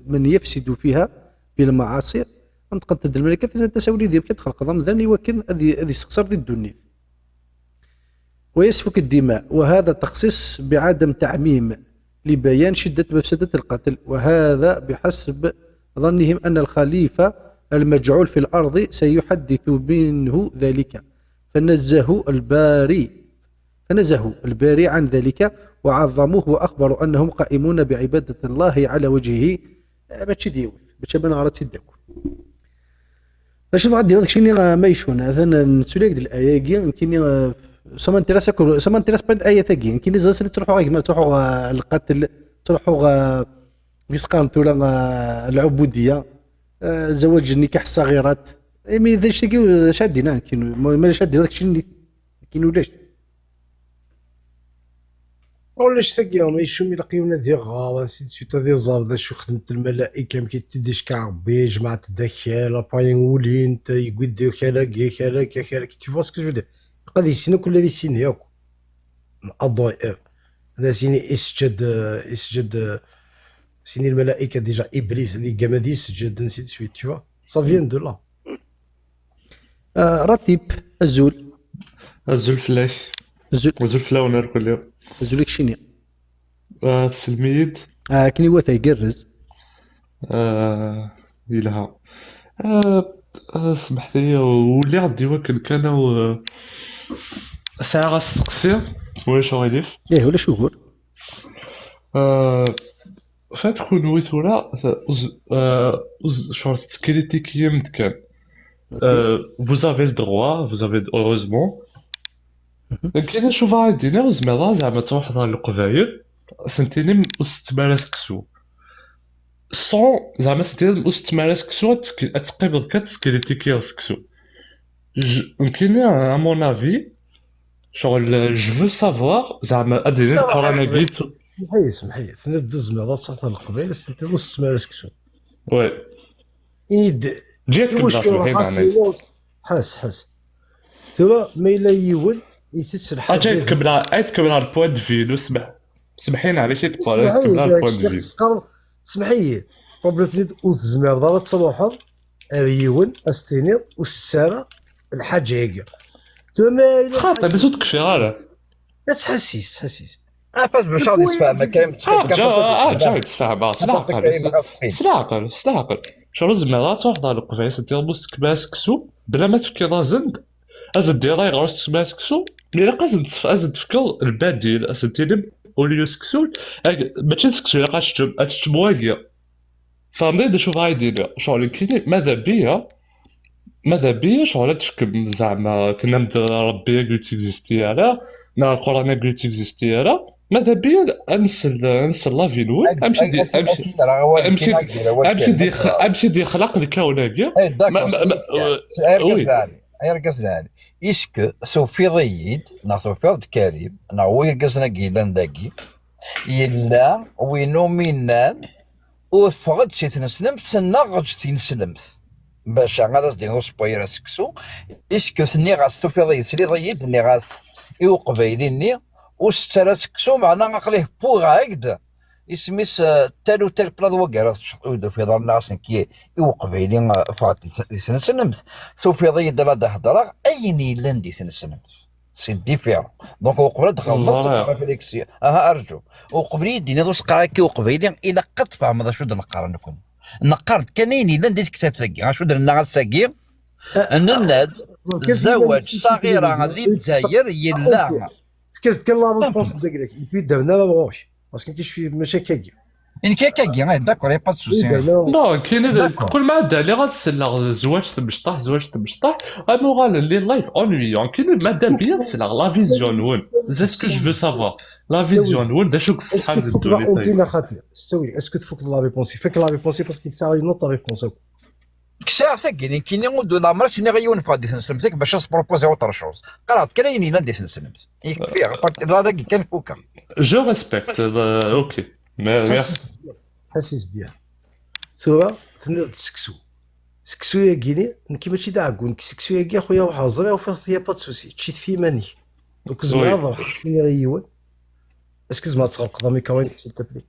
من يفسد فيها بالمعاصي. انتقدت الملائكة تسولي ذي بكت خلق ضم ذني وكن هذه استقصر ذي الدنيا ويسفك الدماء، وهذا تخصيص بعدم تعميم لبيان شدة مفسدة القتل، وهذا بحسب ظنهم أن الخليفة المجعول في الأرض سيحدث منه ذلك، فنزهوا الباري عن ذلك وعظموه وأخبروا أنهم قائمون بعبادة الله على وجهه. باتشي ديوث باتشي بنغرات سيداكو شوف غادي هذاك الشيء ما يشون هذا نسوليك ديال الآية يمكن سما انتريس بالآية تاكي يمكن زال تروحوا القتل، تروحوا بيسقانت ولا العبودية، زواج النكاح الصغيرات. مي اذا شتي شادينا كاين ما شادي داك الشيء اللي كاين ولاش ولاش تاكي ما يشوم يلقيونا دي غاوا نسيت سويت دي زارد شو خدمت الملائكه ما كيتديش كاع ربي جماعه الدخال باين ولين انت يقول دير كلاك تي فوا سكو جو دير قد يسينا كل سين ياكو الضوء هذا سيني اسجد سيني الملائكه ديجا ابليس اللي قام يسجد نسيت سويت تي فوا سا فيان دو لا. رتيب الزول فلاش الزول فلاونر كل يوم الزول كشيني السلميد كني هو تيقرز يلها سمحت لي ولي غادي واكل كانوا ساعة غنستقسي واش غاديف ولا شهور فاتكون ويتورا short critique متكان. Vous avez le droit, vous avez heureusement. كاين نشوف عادينا زعما زعما تروح للقبايل سنتيني وستمارس كسو سون زعما سنتيني وستمارس كسو تقبض كتسكريتيكي راسكسو. يمكن ا مون افي شغل جو فو سافوار زعما اديني القران قيت سمحي ثنا دوز مع ضغط القبيله سنتيني وستمارس كسو وي يد جيت الحين معناها حاس توا ما الا يول يتسلح اجي تكمل البوان دو في سمحينا على شي تقول تكمل البوان دو في سمحي بروبليتنيت وتزمير ضغط تصبحض أبيون أستينيض والسارة الحاجة هيك تما خاطر بس تكفي غير لا تحسيس فاش باش غادي يتفاهم كاين متخيل جا يتفاهم سلاعقل شنو زعما تاخذ على القفايس ديال بوستك ماسكسو بلا ما تفكر رازند ازد ديراي غرست ماسكسو مي ازد تفكر البديل ازد دير اوليو سكسو ماشي سكسو الا قاشتم اتشمواقيا فهمتي شوف غايدير شغل كاين ماذا بيا شغل تشكم زعما كنا ربي قلت اكزيستي على نا القران قلت اكزيستي على ماذا بيا نسل لافي نول امشي دي خلق الكوناكيا اي داكور يرقصني اسكو سوفي ضيد سوفي كريم هو يرقصنا كيلان داكي يلا وينو منان وفقد شي تنسلمت سنا غجتي نسلمت باش غادا ديرو سبوير سكسو اسكو سني غاس توفي ضيد سلي ضيد ني غاس ايو قبيليني وسترا سكسو معنا غاقليه بوغ هكذا اسميس تالو تال بلاد وكرا شقود في دار ناس كي ايو قبيلين فاتي سنسلمت سوفي ضيد لا دهضره ايني لاندي سنسلمت سي ديفيرون دونك وقبل دخل نص ريفليكسيون ارجو وقبل يديني دوس قراكي وقبيلين الى قد فهم هذا شو نقارن لكم نقارد كانيني لا ندير كتاب ثقي شو درنا غاساكي الناد الزواج صغيره غادي الجزائر يلا فكرت كان لا ريبونس داك كي درنا لا بغوش باسكو كاين شي مشاكل ان كاكا داكور يا با سوسي نو كاين كل ما عدا اللي غتسلغ زواج تمشطح غادي اللي لايف اونويون كاين ماده بيان تسلغ لا فيزيون وين زي سكو جو سافوار لا فيزيون وين دا شوك صحاب الدولي اونتينا خاطر سوي اسكو تفك لا ريبونسي فك لا ريبونسي باسكو تساوي نوت ريبونسي كسا ثقيني كاين ودو لا مارش ني غيون فادي نسلمتك باش نسبروبوزي اوتر شوز قرات كاينين لا ندير نسلمت يكفي هذا كان فوكا جو ريسبكت اوكي حاسس بيان ثم تنض سكسو يا كيني كي ماشي داعكون سكسو يا كي خويا وحاضر وفيه با سوسي تشيت في ماني دوك زعما ضو حسيني غيون اسكو زعما تسرق ضمي كوين سيل تبلي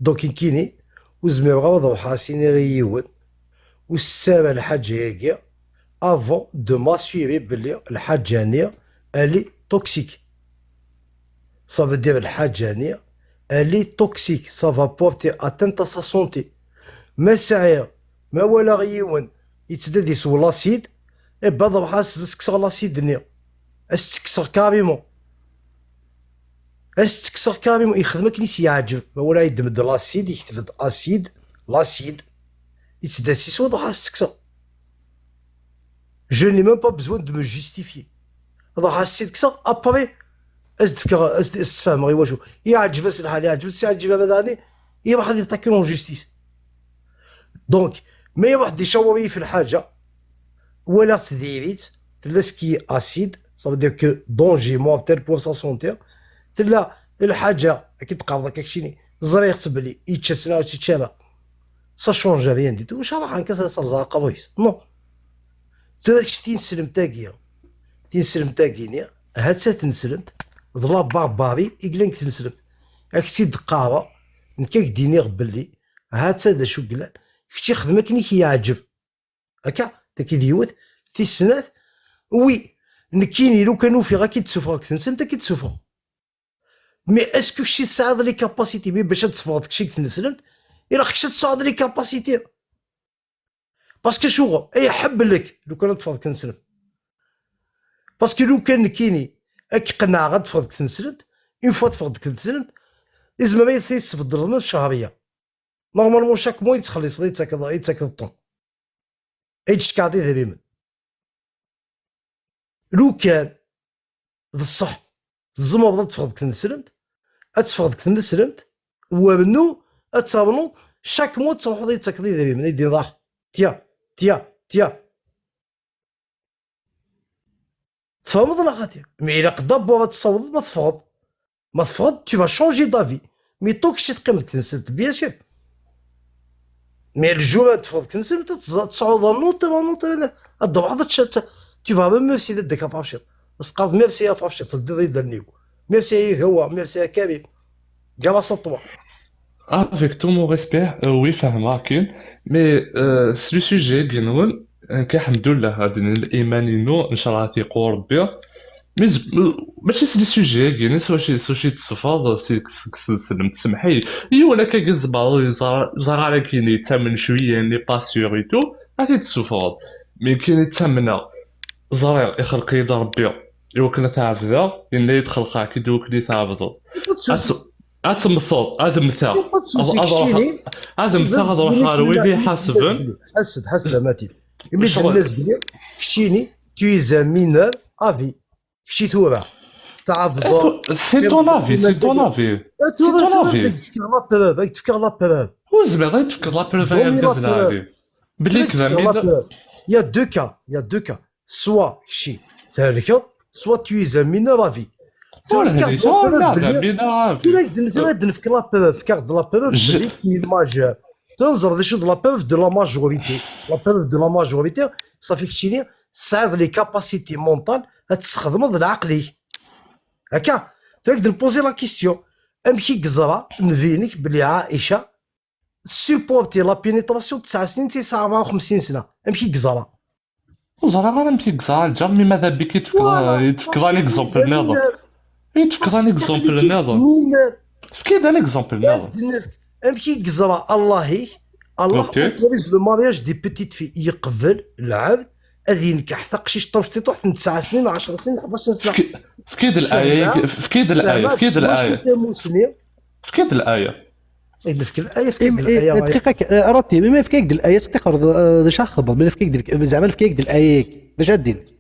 دوك كيني وزعما بغاو ضو حاسيني غيون والسابع الحاجه يا افون دو ما سويفي بلي الحاجه هانيه الي توكسيك صافي دير الحاجه هانيه elle est toxique, ça va porter atteinte à sa santé. ما سعيا ما ولا غيون يتسدد يسوى لاسيد بعد بحاس تكسر لاسيد نيا تكسر كاريمون تكسر كاريمون يخدمك نيس يعجب ما ولا يدمد لاسيد يكتب اسيد لاسيد يتسدد يسوى بحاس تكسر je n'ai même pas besoin de me justifier بحاس تكسر ابري ازدفكر استفهم غير واش يعجب الحال يعجب هذا هذه هي واحد يتاكلون جوستيس دونك ما واحد يشاوري في الحاجه ولا تديريت تلا سكي اسيد صافي دير كو دونجي مورتير بور سا سونتي تلا الحاجه كي تقابض كاكشيني زريق تبلي يتشسنا وتتشابه سا شونج ريان دي تو واش راح نكسر صرزاقه بويس نو داكشي تنسلم تاكيني هاد تنسلمت ضلا بارباري إقلانك تنسلمت أكسي دقاوة نكاك ديني غبلي هاد سادا شو قلان كشي خدمك نيك يعجب هكا تاكي ديوت في السنات وي نكيني لو كانوا في غاكي تسوفر تنسلمت كي تسوفر مي اسكو شي تساعد لي كاباسيتي مي باش تسفر داكشي تنسلمت إلا خشي تساعد لي كاباسيتي باسكو شغل أي حب لك لو كان تفرض تنسلم باسكو لو كان كيني اك قناع غاد تفرض تنسلمت اون فوا تفرض تنسلمت لازم ما يتفضل الماء شهريه نورمالمون شاك مو يتخلص يتاكل الطون ايتش كاردي دابا لو كان الصح الزما بدا تفرض تنسلمت ومنو تصابنو شاك مو تروح يتاكل دابا من يدي ضاح تيا تفهمض لا غادي مي الا قدا بوغا تصوض ما تفرض tu vas changer d'avis مي توك شي تقيم تنسلت بيان سور مي الجوع تفرض تنسلت تصعود نوط الضوء هذا tu vas même ميرسي داك فاشل اسقاط ميرسي يا فاشل تدي دنيو ميرسي هو ميرسي يا كريم كاع سطوا Avec tout mon respect, oui, فاهمة كاين مي سي لو سوجي كنقول كنحمدو لله هاد الايمان انه ان شاء الله تيقوا ربي مي ماشي سي لو سوجي كاين سوشي تصفاض سلم تسمحي اي ولا كيزبر زرا كاين يتامن شويه ني با سيغ اي تو غادي تصفاض مي كاين يتامنا زرير يخلق يد ربي يوكلنا تعبدا إلا يتخلقها كي دوكلي تعبدو أتمثل هذا مثال هذا مثال هذا روح ويلي حاسبن حسد ماتي يمد الناس قليل كشتيني تيزا مينور افي كشتي ثورة تعبدو سي طون افي سي طون افي سي طون افي تفكر لا بروف وزبي غير تفكر لا بروف يا كاز هذه بلي كذا يا دو كا سوا كشي تهلكض سوا تيزا مينور افي نفكر لا بروف فكر لا بروف بلي كي ماجور تنظر شو لا بروف دو لا ماجوريتي لا بروف دو لا ماجوريتي صافي كشيني تساعد لي كاباسيتي مونطال تستخدم العقلي هكا تقدر نبوزي لا كيستيون امشي كزرا نفينيك بلي عائشه سيبورتي لا بينيتراسيون 9 سنين 54 سنه امشي كزرا زرا غير امشي كزرا جرمي ماذا بك يتفكر ليكزومبل ناظر يتفكر ليكزومبل ناظر فكيدا ليكزومبل ناظر امشي كزرا الله اوتوريز لو مارياج دي بيتيت في يقبل العبد هذه ينكح تقشيش طمشتي تروح 9 سنين 10 سنين 11 سنه فكيد الايه فكيد الايه فكيد الايه فكيد الايه نفكر الايه فكيد الايه دقيقه راتي ما فكيك ديال الايه تقدر داش خبر بلا فكيك زعما فكيك ديال الايه داش دير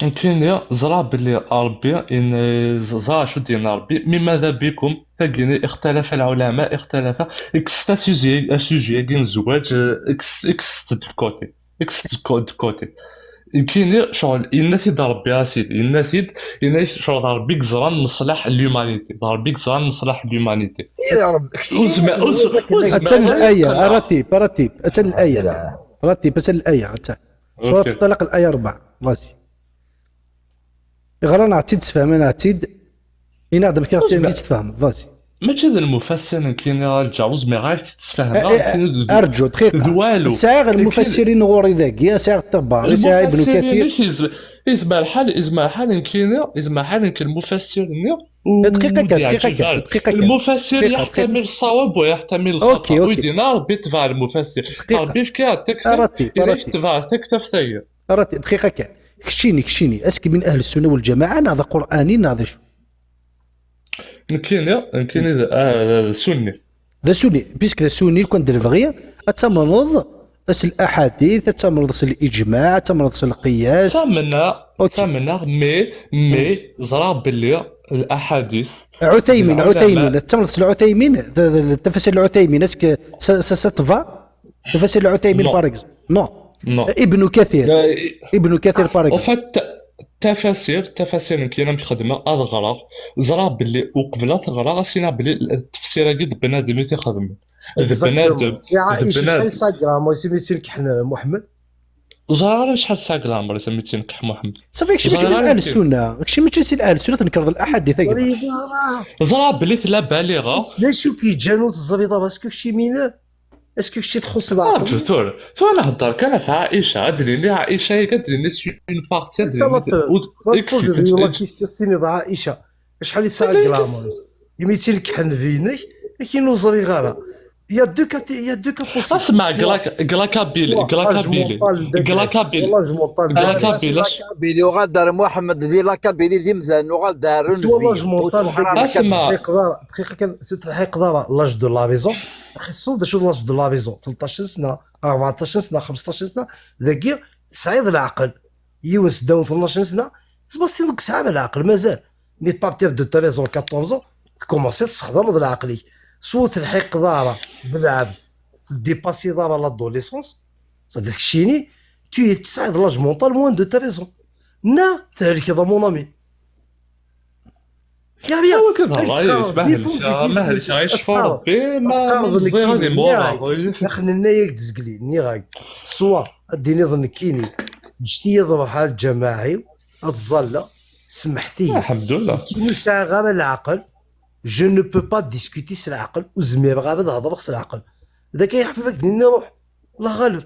يمكن زرا باللي ربي ان زرا شو ديال ربي ماذا بكم تلقيني اختلف العلماء اختلف اكستا سوجي كاين الزواج اكس دو كوتي اكس دو كوتي يمكن شغل ينثيد ربي اسيدي ينثيد شغل ربي كزرا نصلح اليومانيتي ربي كزرا نصلح اليومانيتي يا رب حتى الايه رتيب حتى الايه رتيب حتى الايه حتى سوره الطلاق الايه 4 فاسي غير انا عتيد تفهم انا عتيد ينادم كي تفهم فاسي ماشي هذا المفسر كاين الجوز ما غايش تتفهم ارجو دقيقه ساغ المفسرين غوري ذاك ساغ الطباري ساغ ابن كثير اسمع الحال كاين المفسر دقيقه المفسر يحتمل الصواب ويحتمل الخطا ويدينا ربي تبع المفسر ربي فكا تبع تكتب ثير دقيقه كان كشيني اسكي من اهل السنه والجماعه ناض قراني ناض شو كاين سني ذا سني بيسك ذا سني كون دير بغيه اتمنض اس الاحاديث اتمنض الاجماع اتمنض القياس تمنا مي زرا باللي الاحاديث عثيمين اتمنض العثيمين تفسير العثيمين اسك ستفا تفسير العثيمين باركز نو ابن كثير باركز تفاسير كاينه مخدمه اغرا زرا باللي وقبل تغرا سينا باللي التفسير قد بنادم تيخدم بنادم يا عائشه شحال ساكرام وسميتي نكحن محمد زرا شحال ساكرام سميتي نكح محمد صافي كشي ماشي اهل السنه كشي ماشي اهل السنه تنكرض الاحاديث زرا باللي لا بالغه لا شو كيجانو الزبيطه باسكو كشي مينه اسكو كشي تخص العقل تو انا هضر كان في عائشه ادري عائشه قدري اون بارتي ادري لا كيستيني عائشه شحال يساع كلاموس يميتي الكحن فيني كاينو زريغه يا دوكا بوسيبل اسمع كلاكابيلي وغادر محمد في لاكابيلي دي مزال وغادر اسمع دقيقه كان الحق دابا لاج دو لا ريزون خصو شو لاج دو لا ريزون 13 سنه 14 سنه 15 سنه ذاكي تصعيد العقل يونس داون 12 سنه سباستي دوك ساعه العقل مازال مي بارتير دو 13 14 تكومونسي تستخدم العقلي صوت الحق دارا ذلعب ديباسي دارا لادوليسونس صدق شيني تي تصعد لاج مونطال موان دو 13 نا ذلك هذا مون امي يا بيان ما هلش عايش فوربي ما زي هذه مورا اخنا نايك تزقلي ني غاي سوا اديني ظن كيني جتي يضرب حال جماعي اتظل سمحتي الحمد لله كي ساعه غير العقل جو نو بو با ديسكوتي س العقل وزمير غابد هضر س العقل ذاك يحفظك ديني روح الله غالب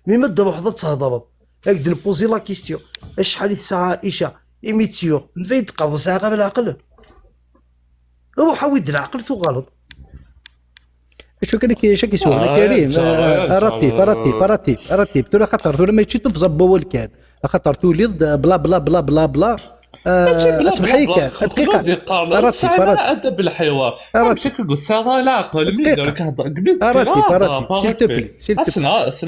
مي ما تروح ضد تهضر هاك نبوزي لا كيستيون شحال الساعه عائشه ايميتيو نفيد تقضي ساعه غير بالعقل روح ود العقل تو غلط شو كان شاكي سؤال كريم رتيب تولي خاطر تولي ما يتشتو في زبول كان خاطر تولي بلا بلا بلا بلا بلا تبحي كان دقيقه رتيب ادب الحوار رتيب قلت ساعه العقل ملي دارك رتيب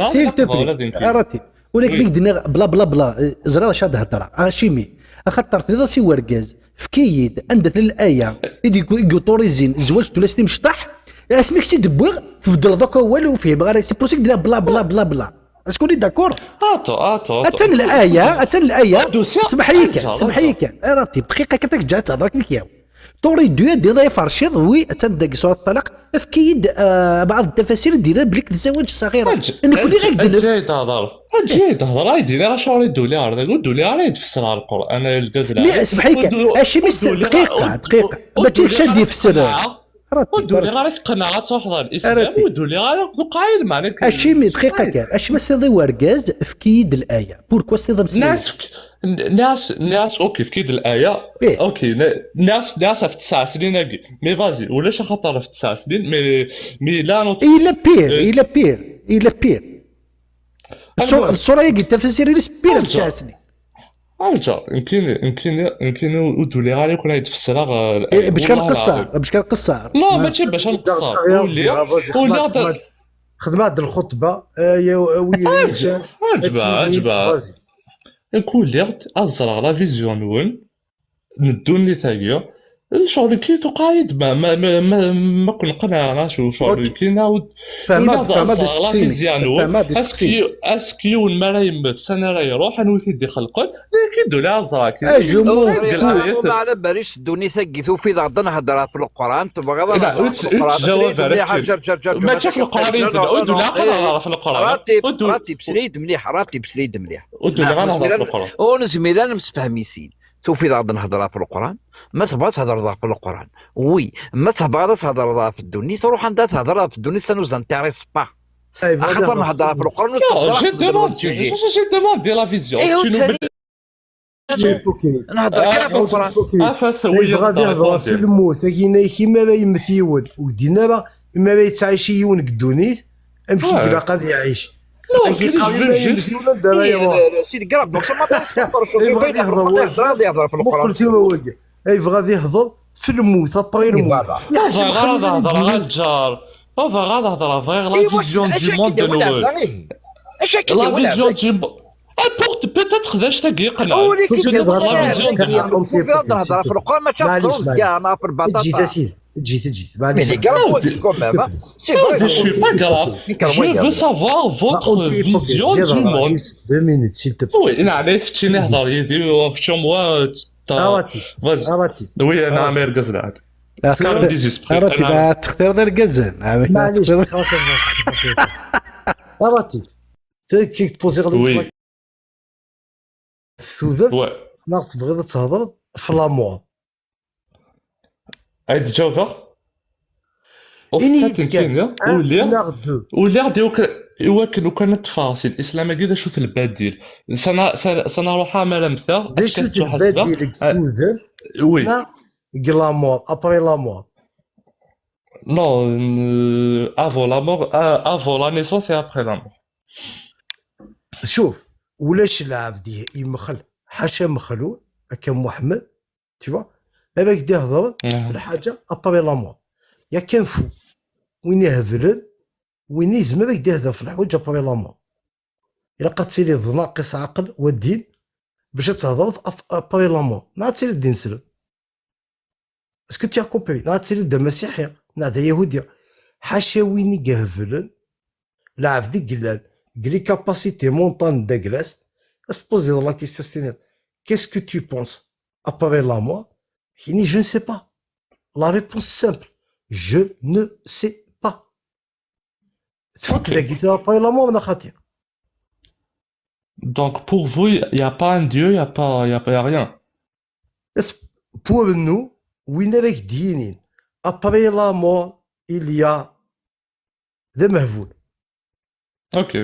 سيل تبلي رتيب ولكن بيك دينا بلا بلا بلا زرا شاد هضره هاشيمي خاطر تريد سي وركاز فكيد عندك الايه يدي طوريزين زواج تولي مشطح اسمك سي دبوغ فضل ذاك والو فيه بغا سي بروسيك ديال بلا بلا بلا بلا شكون اللي داكور اتن الايه سمح لي كان راتب دقيقه كيفاش جات هضرك الكياو تريد ديال فرشيض وي اتن داك سوره الطلاق فكيد بعض التفاسير ديالها بليك الزواج الصغيره انا كل غير جاي تهضر يدير راه شهور الدولار الدولار يتفسر القران الجزء لا اسمح لي هاشي بس دقيقه ما تيكش اللي يفسر ودولي غير قناعه تحضر الاسلام ودولي غير قايد معناك اشي دقيقه كان اش ما سيدي وركاز في كيد الايه بوركوا سيدي مسلم ناس اوكي في كيد الايه اوكي ناس في 9 سنين هاكي مي فازي ولاش خاطر في 9 سنين مي لا نوت الى بير الصوره هي قلت تفسير بير في 9 سنين ارجع يمكن ودولي غير يكون يتفسرها باش كان قصه لا ماشي باش نقصر ولا خدمه هاد الخطبه يا عجبه نقول لك ازرع لا فيزيون وين ندوني ثانيه شغل كي تقايد ما كنقنعش شغل كاينه فما ديستقسيني اسكيو المرايم سنه راه يروح نوثي دي خلقت لكن دولا زراكي جمهور ما على باليش دوني ثقيتو في ضغط نهضر في القران تبغى جواب ما تشوف القران دولا في القران راتب سريد مليح ونزميلان متفاهمين توفي ضغط نهضر في القران ما تبغى تهضر في القران وي ما تبغى تهضر في الدنيا تروح عندها تهضر في الدنيا سنوز انتريس با خاطر نهضر في القران جي دوموند دي لا فيزيون نهضر في القران غادي يهضر في الموت كاين كيما ما يمثيون ودينا ما يتعايشيون قدونيت امشي كدا غادي يعيش سيدي قرب ما غادي يهضر في القران قلت له واقع غادي يهضر في الموت ابغي الموت هضر الجار غادي هضر فغير لا فيزيون دي موند دو نوفل لا فيزيون دي بورت بيتيتر ذاش تاقي قناع ولكن تهضر في القران ما تهضرش كاع ما في البطاطا جيت معليش Je suis pas grave. Je veux savoir votre vision du monde. 2 minutes s'il te plaît. Oui, نعرف شي نهضر يدير شو موا راتي وي انا عامر قزلات راتي تختار دير قزن معليش خلاص راتي كي تبوزي غلط سوزف ناقص تبغي تهضر في لامور عيد جوفر ولا يمكن وكان تفاصيل الاسلام كذا شوف البديل سنروح على مثال شوف البديل سوزف وي لامور ابري لامور نو افو لامور افو لا نيسونس اي ابري لامور شوف ولاش العبد يمخل حاشا مخلول هكا محمد تشوف هذاك دي هضر في الحاجه ابري لامور يا كان فو وين يهبل وين يزم هذاك دي هضر في الحوايج ابري لامور الا قتلي ناقص عقل والدين باش تهضر ابري لامور نعطي الدين سلم اسكو تي كوبري نعطي الدين مسيحي نعطي يهوديه حاشا وين يهبل لا عبد قلال قلي كاباسيتي مونطان داكلاس اسبوزي لا كيستيون qu'est-ce que tu penses après la mort il dit je ne sais pas la réponse simple je ne sais pas تفك ذا قلت après la mort انا خاطر donc pour vous il y a pas un dieu il y a rien pour nous وين هذاك دينين ابري لا مور اليا ذا مهبول. Ok.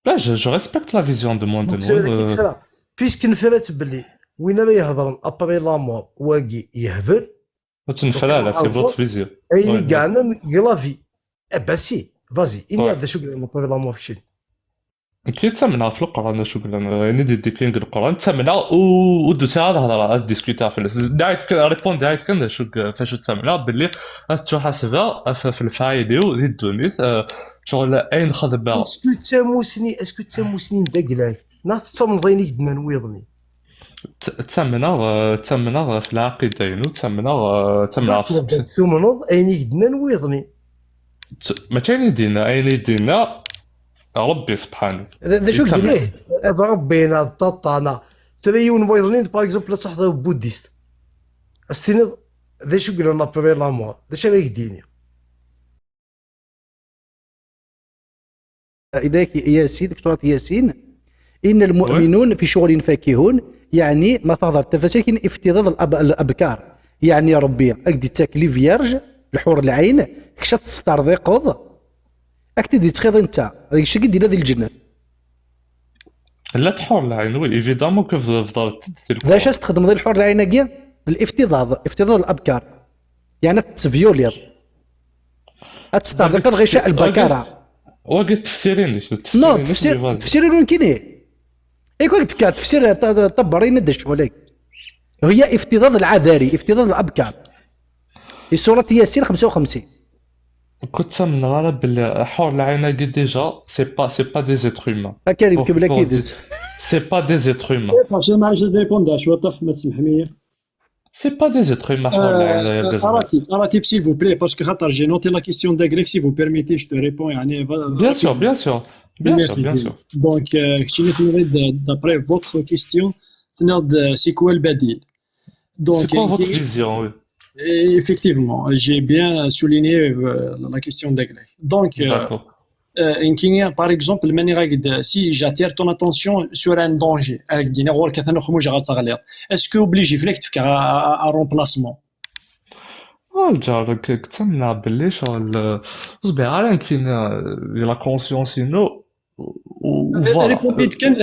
Là, je respecte la vision de دونك Montenegro. هذا كيتفرا بيسك نفرات باللي وين ما يهضرن ابري لا مور واقي يهبل تنفلا لا سي فوت فيزيون. ايني كاعنا غلافي باسي فازي اني هذا شو قال ابري لا مور فشي كي تسمعنا في القران شو قلنا يعني دي كينغ القران تسمعنا ودوسي على الهضره ديسكوتا في دايت ريبوند دايت كان شو فاش تسمعنا باللي تحاسبها في الفايديو دي الدونيت شغل اين خدمه اسكو تسموسني داكلاك ناط تصمضيني دنا نويضني تسمعنا في العقيده يعني تسمعنا في ثمنض ايني دنا نويضني ما كاين يدينا اين يدينا ربي سبحانه. ذا شو قلنا ليه هذا ربينا طاطانا تريون بيضنين باغ اكزومبل تحضر بوديست استنض ذا شو قلنا ابري لا مور ذا شو يديني إليك ياسين سورة ياسين إن المؤمنون في شغل فاكهون يعني ما تهضر تفاسير افتضاض الأبكار يعني يا ربي أكدي تاكلي فيرج الحور العين كشات تسترضيقض أكتدي تخيض أنت هذاك الشيء قد هذه الجنة لا تحور العين وي ايفيدامون كيف فضلت ذا شاس تخدم ذي الحور العين كيا افتضاض الأبكار يعني تسفيوليض تسترضيقض غشاء البكارة واقع تفسيرين نو تفسير وين كاين يقول لك تفسير طبرين الدش ولك هي افتضاض العذاري افتضاض الابكار في سوره ياسين 55 كنت سامن غالب باللي حور العين قد ديجا سي با دي زيتر هيومان كريم كبلا كيدز سي با دي زيتر هيومان فاش ما عرفتش نريبوند شويه طف ما تسمح لي سي با دي زيتر هيومان حور العين اراتي سيل فو بلي باسكو خاطر جي نوتي لا كيسيون داغريك سي فو بيرميتي جو تو ريبون يعني بيان سور دونك كنتي نريد دابري فوتر كيستيون تناض سي كوا البديل دونك سي با فوتر فيزيون وي effectivement j'ai bien souligné la question d'Aglek donc par exemple si j'attire ton attention sur un danger avec des nerfs qui sont خموج غتغلط est-ce que obligé فيك تفكر à remplacement الجار كتمنا باللي شغل صبي على كاين لا كونسيونس انو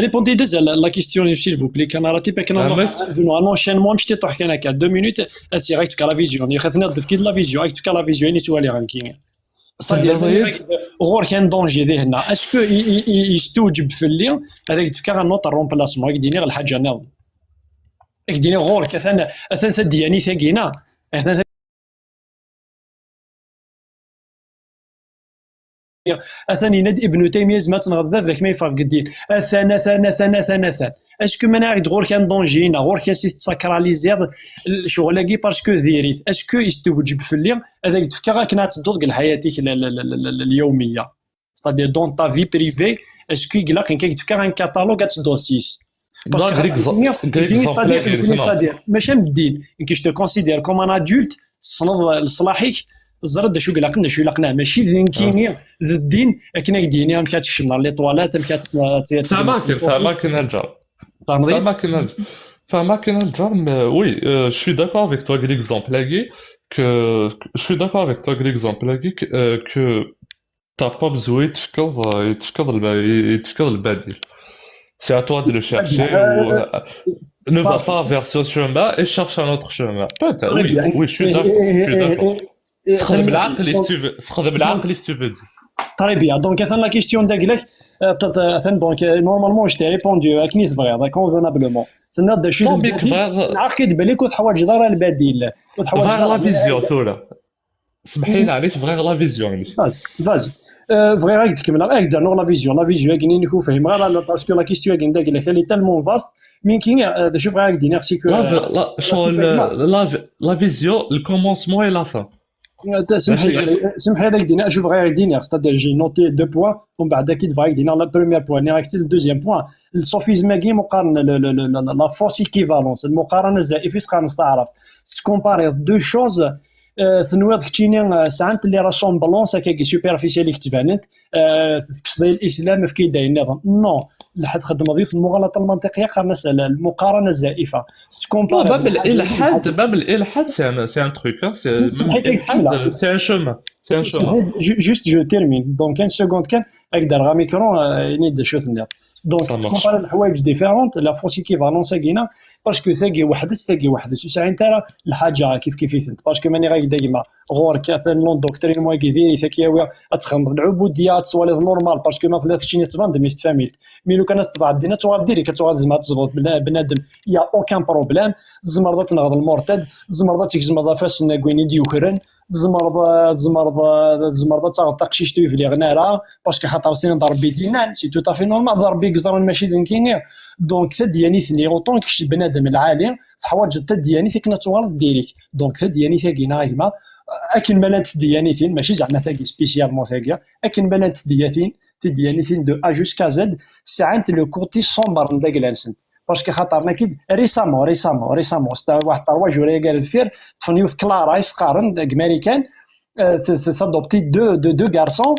répondez déjà la question s'il vous plaît كان راتي بك انا نو ان انشينمون مشتي طوح كان هكا 2 مينوت اسي غايك تفكر لا فيزيون خاصنا نضيف لا فيزيون غايك تفكر لا فيزيون يعني سوالي غانكين صدير غور كان دونجي ذي هنا اسكو يستوجب في اللي هذاك تفكر نوط الرومبلاسمون هاك ديني الحاجه ناض هاك ديني غور كثنا اثن دياني ثقينا اثاني ند ابن تيميه زعما تنغض ذاك ما يفرق الدين اثان اسكو ما نعرف غور كان دونجينا غور كان ساكراليزير شغلاكي باسكو زيريت اسكو يستوجب في اللي هذاك تفكر راك تدوق لحياتك اليوميه ستادير دون تا في بريفي اسكو يقلق كي تفكر ان كاتالوج تدوسيس باسكو ستادير ماشي من الدين كي جو كونسيدير كوم ان ادولت صنض لصلاحك الزرد شو قلقنا شو لقنا ماشي ذين كيني الدين كنا ديني مشات تشمر لي طوالات مشات فماكن الجار فماكن الجار وي je suis d'accord avec toi l'exemple là que je suis d'accord avec toi l'exemple là que t'as pas besoin de تفكر البديل c'est à toi de le chercher ou ne va pas vers ce chemin et cherche un autre chemin peut-être oui je suis d'accord خدم بالعقل tu veux dire très bien donc la question d'Aglek donc normalement je t'ai répondu اكني صغير convenablement سناد شي نعقد بالك وتحوايج دار البديل وتحوايج لا فيزيون تولا سمحي لي عليك فغير لا فيزيون فازي فغير راك تكمل اقدر نو لا فيزيون كاين نكون فاهم غير باسكو لا كيستيون كاين داك اللي تالمون فاست مين كاين شوف راك دير نفسي كو لا فيزيون الكومونسمون اي لا فان سمح هذاك دينا شوف غير دينا ستادير جي نوتي 2 بوين ومن بعد اكيد فايك دينا لا بروميير بوين نيركتي الدوزيام بوين السوفيزم كي مقارنه لا فورس ايكيفالونس المقارنه الزائفه قارن استعرف تكومباري دو شوز تنويض كتيني ساعات اللي راسومبلونس هكاكي سوبرفيسيال اللي كتبانت تكسدي الاسلام في كيداي النظام نو لحد خدم ضيف المغالطه المنطقيه قارنا المقارنه الزائفه Non, تكومباري même بالحاجه هذه l'ilhad, بالحاجه même l'ilhad, c'est un truc, hein. Même تسمحي لي l'ilhad, تكمل c'est un chemin. C'est un chemin. جوست جو تيرمين دونك 15 سكوند كان اقدر غا ميكرو ينيد شوت نير دونك Ça marche. تكومباري الحوايج ديفيرونت لا فوس ايكيفالونس كينا باسكو ثاقي وحدث ثاقي وحدث وساعي انت الحاجه كيف يثنت باسكو ماني غايق دايما غور كاثن لون دكتورين موا كيديري ثاكياوي تخمض العبوديه تصوالي نورمال باسكو ما فلاث شي تفاند مي ستفاميلت مي لو كانت تبع الدين توال ديري كتوال زعما تزبط بنادم يا اوكان بروبليم زمرضه تنغض المرتد زمرضه تيزمرضه فاس ناكويني ديوكرن زمرضه تاغ تقشيش توي في لي غنارا باسكو خاطر سين ضربي دينان سي تو طافي نورمال ضربي قزران ماشي ذنكيني دونك ثدياني ثني اوطون كش بنادم العالي حوايج تدياني ثيك نتوالد ديريك دونك ثدياني ثاقينا غيما اكن بنات ديانيتين ماشي زعما ثاقي سبيسيالمون ثاقي اكن بنات ديانيتين دو ا جوسكا زد ساعات لو كوتي سومبر نداك لانسنت باسكو خاطرنا كي ريسامون ستا واحد 3 جور قال فير تفنيوث كلارا يسقارن امريكان تادوبتي دو غارسون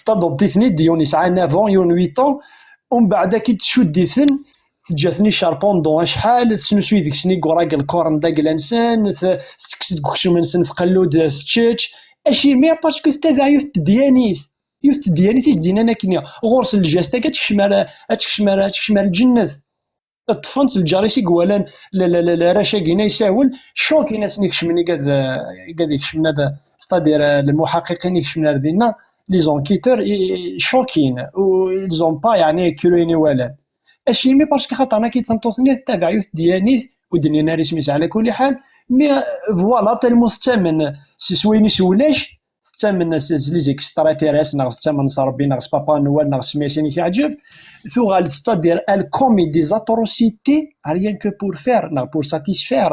تادوبتي ثني ديوني ساعه 9 يون 8 ومن بعد كي تشدي ثن جاتني شاربون دون شحال سنسوي ديك سني كوراك الكورن داك الانسان تكسد كوكشو من سن قلود تشيتش اشي مي باسكو تابع يوث ديانيت دينا ناكنيا غورس الجاستا كتشمال الجنة الطفنت الجاريسي قوالان لا راشا كينا يساول شوكي ناس نكشمني قاد يكشمنا هذا ستادير المحققين يكشمنا دينا لي زونكيتور شوكين و زون با يعني كيرويني والان اشي مي باسكو خاطرنا كي تنطوثني تابع يوث ديانيت ودنيا ناري سميس على كل حال مي فوالا المستمن سويني سولاش تامن لي زيكسترا تيريس ناغ تامن صربي ناغ بابا نوال ناغ سميسيني تعجب ثو غال ستادير الكومي دي زاتروسيتي ريان كو بور فير ناغ بور ساتيسفير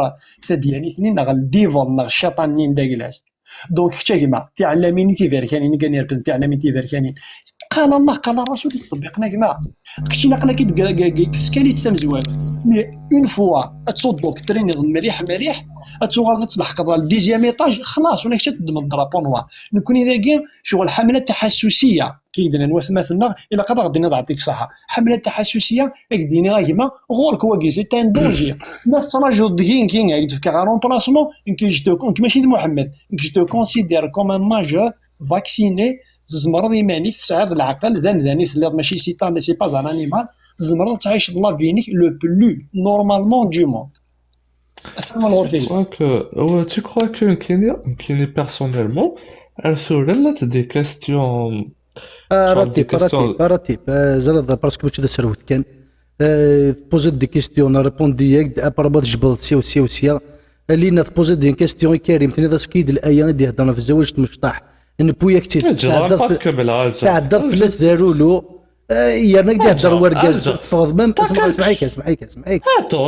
ثدياني ثنين ناغ الديفول ناغ الشيطانين داكلاس دونك كيما تعلميني تيفيركانين كان يركن تعلميني تيفيركانين قال الله قال الرسول يطبقنا كما كنتي نقلا كي كسكالي تمزوال مي اون فوا تصود دوكترين مليح اتوغال تلحق الديزيام ايطاج خلاص ولا تدم الدرابو نوار نكون اذا كان شغل حمله تحسسيه كيدنا نوثمثنا الى قدر غادي نعطيك صحه حمله تحسسيه كديني غيما غورك واكي سي تان دونجي ما تراجو دكين كين هيك في كارون بلاسمون كي جو كونت ماشي محمد كي جو كونسيدير كوم ان ماجور فاكسيني تزمرض يمانيك تسعد العقل ذاني ثلاث ماشي سيطان سي با ان انيمال تزمرض تعيش لا فينيك لو بلو نورمالمون دو موند. Tu crois que Kenya personnellement, elle se relate des questions, genre des questions. راتب زرد باسكو باش تسروت كان بوزيت دي كيستيون ريبوندي ياك ابربات جبل سيا اللي بوزيت دي كيستيون كريم ثاني ذا سكيد الايام اللي هضرنا في الزواج مشطاح نبويا كثير تعدى فلاس داروا له يا نقدر يهضر ورقاز تفض مام اسمعيك هضر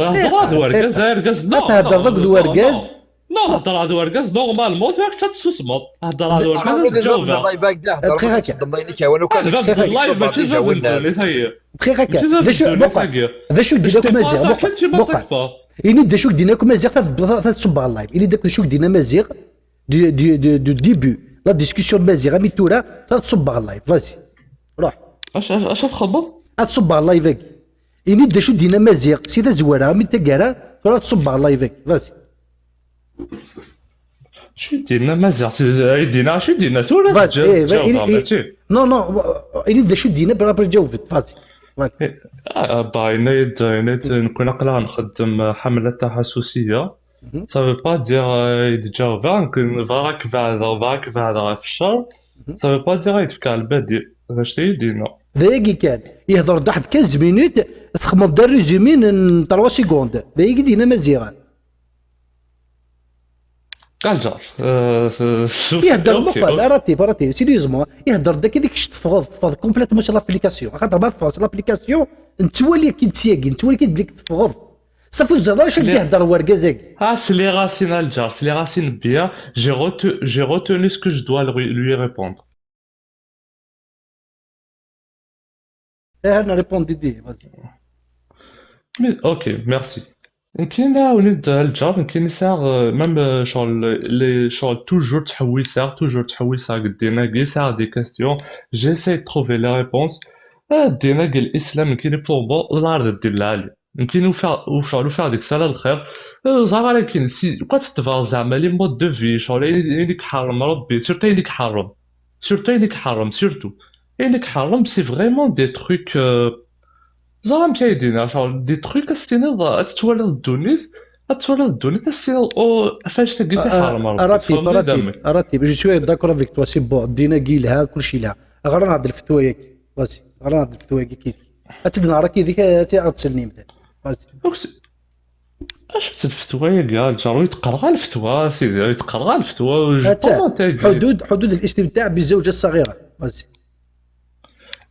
ورقاز لا تهضر ذاك الورقاز لا هضر هذا ورقاز نورمالمون فيك تتصمت هضر هذا ورقاز تجاوب دقيقه هكا ضمينك وانا كان اللايف ماشي جاوبنا دقيقه ذا شو دير لكم مزيغ بقى إني دا شوك ديناكم مزيغ تصب على اللايف إني داك شوك دينا مزيغ دو ديبي لا ديسكسيون مزيغ مي تورا تصب على اللايف فاسي روح اش تخبط تصب على اللايف إني دا شو دينا مزيغ سيدا زوارا مي تاكارا تورا تصب على اللايف فاسي شو دينا مزيغ شو دينا تورا نو إني دا شو دينا برا جاوبت فاسي باينيد نكون اقلا نخدم حملة تحسسية ça veut pas dire يتجاوب يمكن فراك بعد في الشهر ça veut pas dire يتفكى على البادئ واش تيدينا ذاكي كان يهضر واحد 15 مينوت تخمم دار ريزومي 3 سكوند ذاكي دينا مزيغ قال جار يهضر بقى راتي سيريوزمون يهضر داك ديك تفض كومبليتمون سي لابليكاسيون خاطر ما تفوز لابليكاسيون نتولي كي تسياكي نتولي كي تبليك تفض صافي الزهر شنو يهضر وركازاك c'est les racines الجار c'est les racines bien j'ai retenu ce que je dois lui répondre انا ريبوندي دي ok merci كاين وليد الجار كاين ساعة ميم شغل لي شغل توجور تحويسها قدينا كي ساعة دي كاستيون جيساي تروفي لي ريبونس دينا كاع الاسلام كاين بلومبو الارض دير العالي كاين وشغل وفيها ديك السنة الخير زعما راه كاين سي بقات تتبع زعما لي مود دو في شغل يديك حرم ربي سيرتو يديك حرم سيرتو يديك حرم سي فريمون دي تروك زعما مكايدين شغل دي تروك استينيض تتولى الدونيت استينيض او فاش تلقى في حرم ربي راتب فهمتي دامي راتب جو سوي داكور افيك توا سي بون دينا كي لها كلشي لها غير نهضر الفتوى ياك فاسي غير نهضر الفتوى كي تدنا راه كي ديك غتسلني مثلا فاسي اش الفتوى كاع الجارو يتقرا الفتوى سيدي يتقرا الفتوى حتى حدود الاستمتاع بالزوجه الصغيره فاسي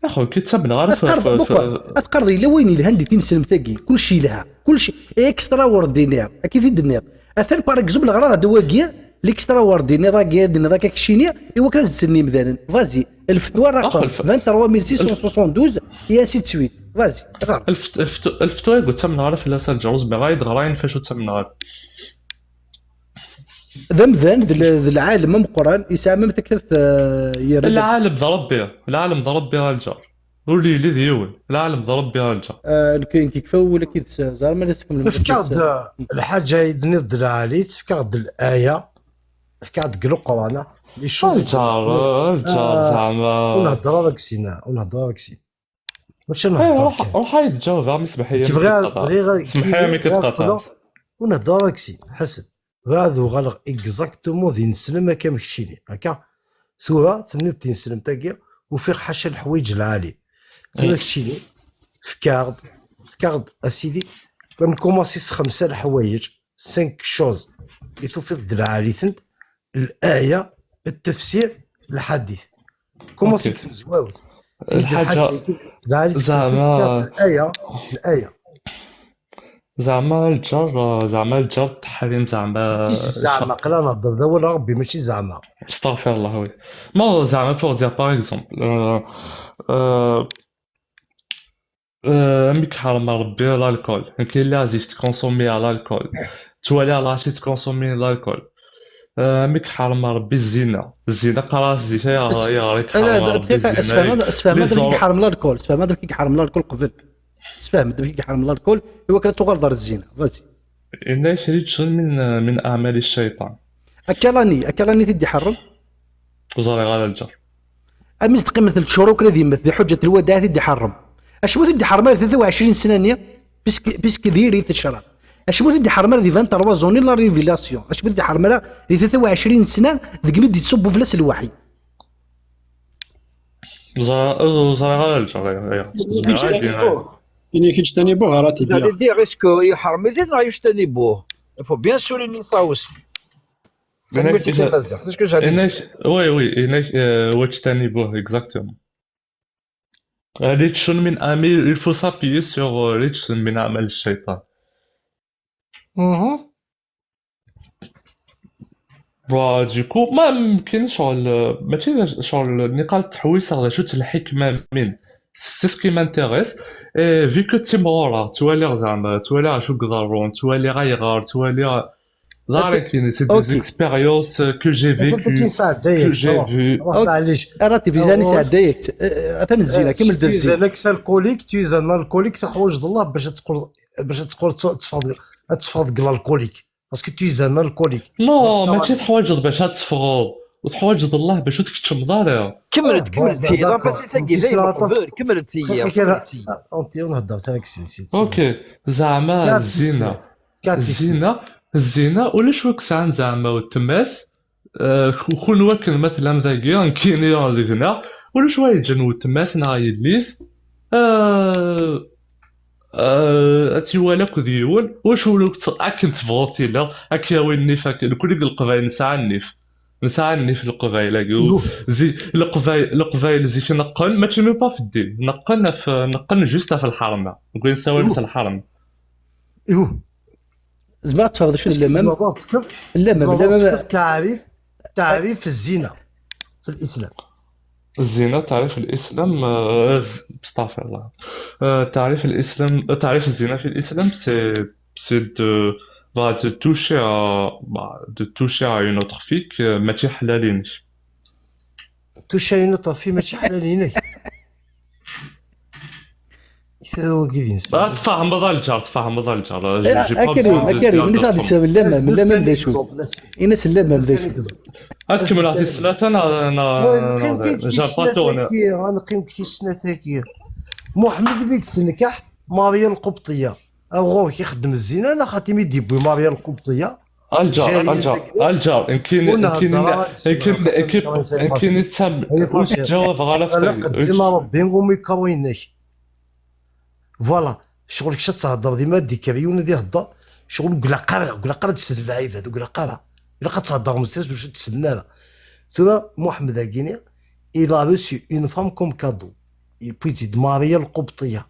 اخو كي تسبنا غير افكار الا وين الهندي تنسلم تاكي كلشي لها كلشي اكسترا وردينير كيف يدنير اثر باغ اكزومبل غرا دواكيا الاكسترا وردينير راكي دنا ذاك كشيني ايوا كلاز تسني مثلا فازي الفتوى رقم 23672 يا سي تسويت فازي غير الفتوى قلت تمنا غير في لاسال جوز بغايد غراين فاش تمنا غير ذمذان ذا العالم من القران يسامم تكتبت العالم ضرب بها الجار ولي لي ديول العالم ضرب بها الجار كاين كيكفاو ولا كيتسا زعما ما تكمل فكاد الحاجه يدني الدراري فكاد الايه فكاد قلقوانا لي شوز الجار زعما ونهضر لك سينا واش نهضر روح يتجاوب عم يسمح لي سمح لي كتقاطع ونهضر لك سي حسن هذو غلق اكزاكتومون ذي نسلم هكا مكشيني هكا ثورة ثنيت تنسلم تاكيا وفي حاشا الحوايج العالي ثورة كشيني فكارد اسيدي كنكوماسي 5 الحوايج 5 شوز يثوفي العالي ثنت الآية التفسير الحديث كوماسي كتب زواوت الحاجة زعما الآية زعما الجار التحريم زعما قلا نهضر ذا ولا ربي ماشي زعما استغفر الله وي ما زعما بور دير باغ اكزومبل ميك حرم ربي الالكول كاين اللي عزيز تكونسومي على الالكول توالي على عشي تكونسومي الالكول ميك حرم ربي الزنا قراص زيتا يا غريك حرم ربي الزنا اسفهم هذا كي حرم الالكول قبل تفهم دابا كيحرم الكل هو كانت تغرض الزينه فازي إنه شريط شغل من أعمال الشيطان أكلاني تدي حرم وزاري غير الجر أمس تقيم مثل الشروق الذي مثل حجة الوداع تدي حرم أشبو تدي حرم 23 سنة نيا بس ديري تشرب أشبو تدي حرم دي 23 زوني لا ريفيلاسيون أشبو تدي حرم دي 23 سنة ذيك مدي تصبوا في لاس الوحي وزاري غير الجر يعني كيجتنبوه راتب يعني دي ريسكو يحرم يزيد راه يجتنبوه فو بيان سوليني طاوس وي انك واجتنبوه اكزاكتومون ريتشن من امير الفو سابيي سور ريتشن من اعمال الشيطان بوا ديكو ما يمكن شغل ماشي شغل نقال تحويس على شوت الحكمه من سي سكي مانتيريس في كو تيمورا توالي زعما توالي شو قدرون توالي غيغار توالي كاين سي دي زيكسبيريونس كو جي فيكو كي ساعدايك كو جي فو معليش راتي بيزاني ساعدايك اثن الزينه كمل درزي تيزا لك الكوليك تيزا الكوليك تحوج الله باش تقول تفض الكوليك باسكو تيزا الكوليك نو ماشي تحوج باش تفرض وتحوج الله باش تكتشم ضارع كملت هي لا بس تاكي زي القبور كملت هي انت نهضر تاعك سي اوكي زعما الزينه ولا شوك ساعه زعما والتماس وكون واكل مثلا ذاكي كيني ديكنا ولا شويه جنو التماس ناي ليس اتيوالك ديول واش ولو كنت فغوتي لا هكا وين نيفك كل ديال القبائل نسعى في القبائل زي القبائل زي في نقل ماشي مي با في الدين نقلنا جوست في الحرم نقول نساوي مثل الحرم زعما تفرض شنو تعريف الزنا في الاسلام الزنا تعريف الاسلام استغفر الله تعريف الزنا في الاسلام سي c'est de toucher à une autre fille que ماشي حلالينش. تشاين طافي ماشي حلال هناك. هذا هو كيدين تفهم الجار كريم اللي صاد يسبب لا من لا بدا شو الناس لا ما بدا شو هاكمل عطي الثلاثه انا جاباتون انا قيم كثير سنه ثاكيه. محمد بيك تنكح ماريا القبطيه ابغوه كيخدم الزنا انا خاطي ميدي بوي ماريا القبطيه الجار يمكن يتسمى ويتجاوب على قدينا ربي نقوم يكوينك فوالا شغلك شات تهضر ديما دي كريون دي هضر شغل قلا تسد اللعيب هذو قلا قرا الا قتهضر مستفز باش تسدنا ثم محمد اكيني il a reçu une femme comme cadeau puis تزيد ماريا القبطيه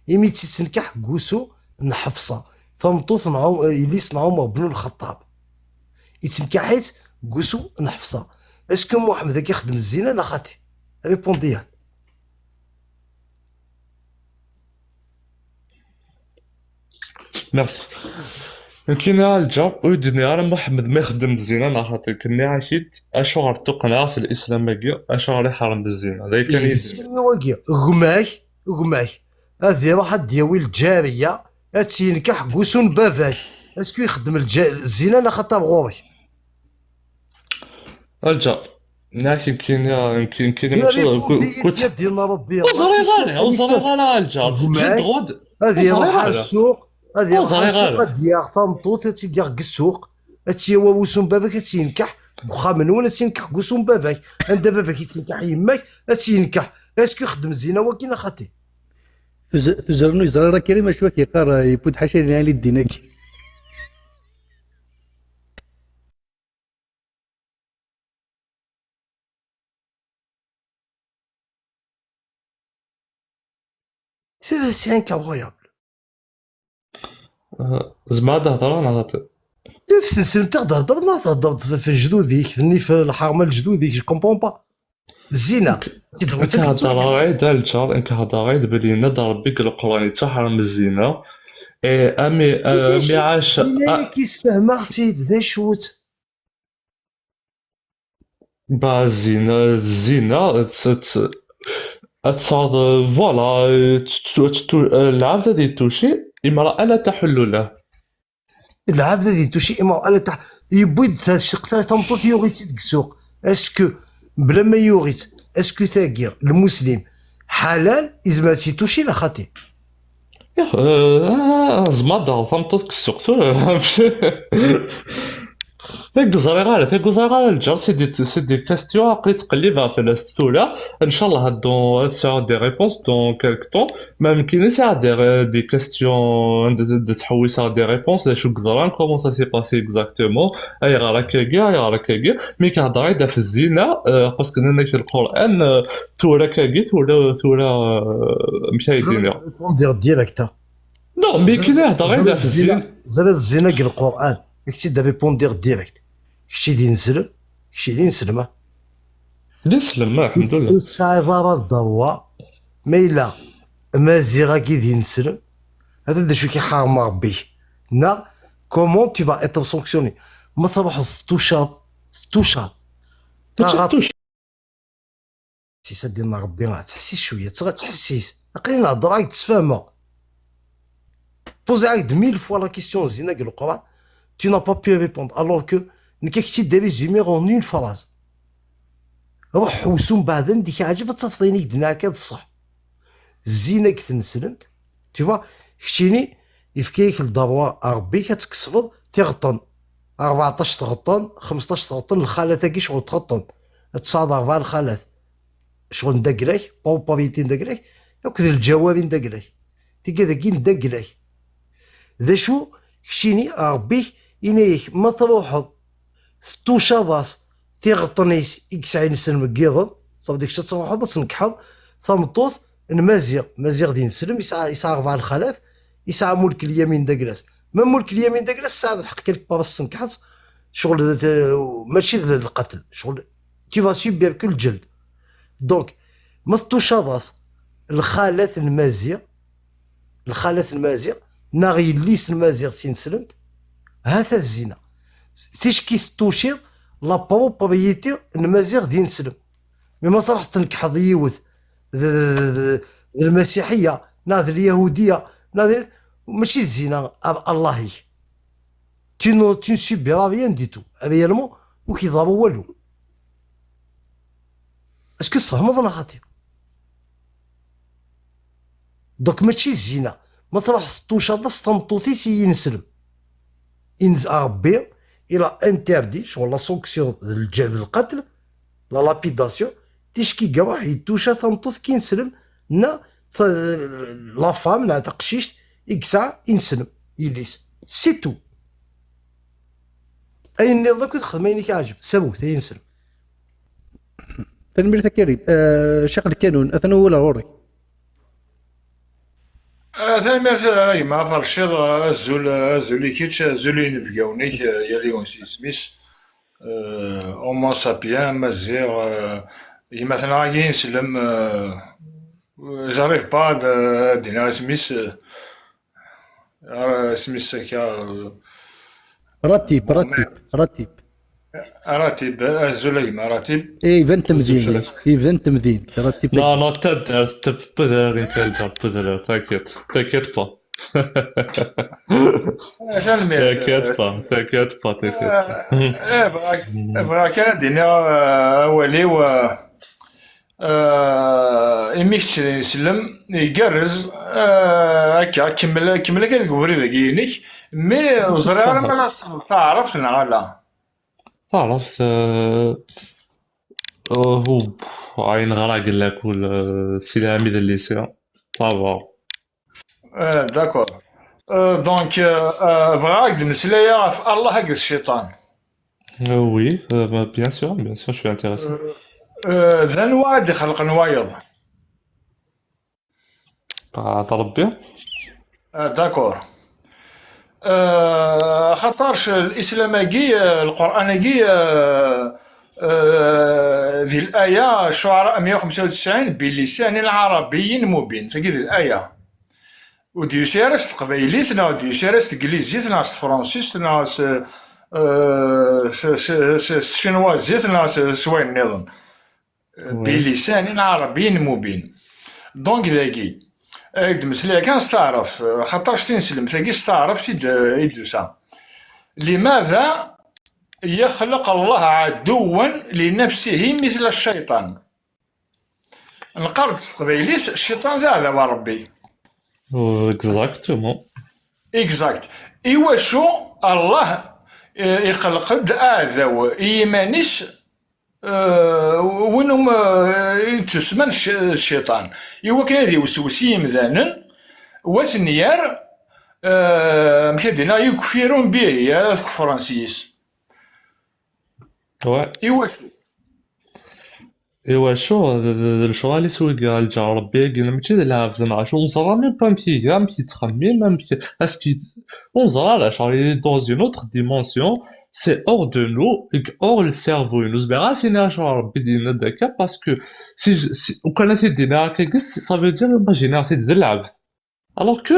يمي تنكح كوسو نحفصه ثمطو صنعو اللي صنعو بنو الخطاب يتنكحيت كوسو نحفصه اسكو محمد كيخدم الزنا لا خاطي ريبونديها. ميرسي. يمكن الجار ويدني على محمد ما يخدم الزنا انا خاطر كني عايشيت اشو غرتو قناص الاسلام ماكيا اشو غادي يحرم بالزنا هذا كان يدير واقي غماي هذه راح دياوي الجاريه تينكح كوسون بافاي اسكو يخدم الزنا لا خاطر غوري الجار ناك يمكن كنت ديالنا ربي وصري الجار هذه راح السوق هذه راح السوق ديال ثمطوط تيدير السوق هادشي هو وسون باباك تينكح واخا من وين تينكح كوسون باباك عند باباك تينكح يماك تينكح اسكو يخدم الزنا ولكن خاطي تزرنو يزرى راه كريم شويه كيقرا يبود حاشا لي الديناكي سي انكابغيابل زعما تهضر انا هضر في تنسلم تهضر في جدوديك في الحرمه الجدوديك جو كومبون با الزنا كنهضر غير الجار كنهضر غير بلي نضر بك القران تحرم الزنا امي عاش كيسفهم سيد ذا شوت با الزنا تصاد فوالا العبد دي توشي امرأة لا تحل له العبد دي توشي امرأة لا تحل يبيد تشقتا تمطوط يوغيت ديك السوق اسكو بلا ما يوغيت اسكو ثاقير المسلم حلال إذا توشي لا خاطي زمادة تمطوط كالسوق ثاك زريغال الجار سي دي كاستيون عقلي تقلبها في الاستولة ان شاء الله هادو تساعد دي ريبونس دون كالك طون ما يمكن يساعد دي كاستيون تحوس على دي ريبونس شو قدران كومون سا سي باسي اكزاكتومون اي راكاكي مي كنهضر غير في الزنا باسكو هنا في القران ثورة كاكي ثورة مشاهدين ندير ديريكتا نو مي كي نهضر غير في الزنا زاد الزنا قال القران كنتي دا ريبوندير ديريكت كشي دي نسلم كشي دي نسلمه نسلم الحمد لله تسعي ضرر ضوا ما إلا مازيغا كي دي نسلم هذا دا شو كيحرم ربي نا كومون تو فا اتر سانكسيوني ما تروح توشا تيسا ديالنا ربي راه تحسيس شويه تحسيس قليل نهضر راك تفهمها بوزي عايد 1000 فوا لا كيسيون زينه قال القران tu n'as pas pu répondre alors que نكاكتي دير ريزومي en une phrase روح حوسو بعدا ديك حاجه فتفضيني دنا هكا الصح الزينه كنت نسلمت tu vois كشتيني يفكيك الضروا ربي كتكسفض تغطن 14 تغطن 15 تغطن الخاله تاكي شغل تغطن تصاد 4 الخالات شغل ندقلك بوبابيتي ندقلك وكذا الجواب ندقلك تيكا داكي ندقلك ذا شو كشتيني ربي إنيك ما تروحض توشا ضاس تيغطنيس إكسعين سلم كيضن صافي ديك الشتا تروحض تنكحض ثمطوط مازيغ دين سلم يسعى 4 الخالات يسعى ملك اليمين داكلاس ما ملك اليمين داكلاس ساعد الحق كيلك باباس تنكحض شغل ماشي القتل شغل تي فا سوبير كل جلد دونك ما توشا ضاس الخالات المازيغ ناغي ليس المازيغ سينسلمت هذا الزنا تشكي توشير لا بروبريتي المازيغ دين سلم مي ما تروح تنكحض يوث المسيحيه ناض اليهوديه ناض ماشي الزنا الله tu ne subiras rien du tout réellement وكيضربوا والو اسكو تفهموا ولا خاطر دوك ماشي الزنا ما تروح توشا ستنطوطي سي ينسلم إنز ربي الى انتردي شغل لا سونكسيون الجلد القتل لا لابيداسيون تيشكي كاع واحد يتوشا تنطوط كي ينسلم نا لا فام نا تقشيش يكسع ينسلم يليس سي تو اي النظام كنت خدميني كيعجب سابوه ينسلم تنمير كريم شق القانون اثنو ولا غوري ثاني ما فرشيض الزولي كيتش الزولي نبقاونيك يلي ونسي سميس اومون سابيان مازيغ مثلا ينسلم جاريف با دينا سميس سميس كا راتب راتب الزولي ما راتب اي فان تمذين راتب Non, non, peut-être t'inquiète pas. T'inquiète pas. بغا كان دينا اولي و إميك تسلم يقرز هكا كمل هكا القبري ذاكينيك مي وزريرة ما تعرفش لا تعرف هو عين غرا قال لك السي العميد الليسيون صافا داكور دونك بغاك نسلايا في الله حق الشيطان oui bien sûr je suis intéressé ذا نواد يخلق نوايض طاعة ربي داكور خاطرش الاسلاماكي القراناكي في الايه الشعراء 195 بلسان عربي مبين تلقي في الايه وديوسيرس تقبايليتنا وديوسيرس تقليزيتنا فرانسيسنا شنوازيتنا سواء النظام بلسان عربي مبين دونك ذاكي مسلايا كان استعرف خاطرش تنسلم ثاقي استعرف يدوسا لماذا يخلق الله عدوا لنفسه مثل الشيطان نقرد قبيليت الشيطان هذا وربي اكزاكتومون اكزاكت ايواشو الله يخلق آذو إيمانيش وينهم تسمى الشيطان إوا كان هذي وسوسي مذانا وثنيار مشادنا يكفرون به يا فرانسيس ايوا شو الشغل اللي سوي كاع الجا ربي قلنا ماشي نلعب مع شو نزرا ميم با مشي مشي تخمم مشي اسكي نزرا لا شغل dans une autre dimension c'est hors de nous et hors le cerveau nous verra si n'a شغل ربي دينا داكا باسكو si وكان دينا هكا ça veut dire imaginer تلعب alors que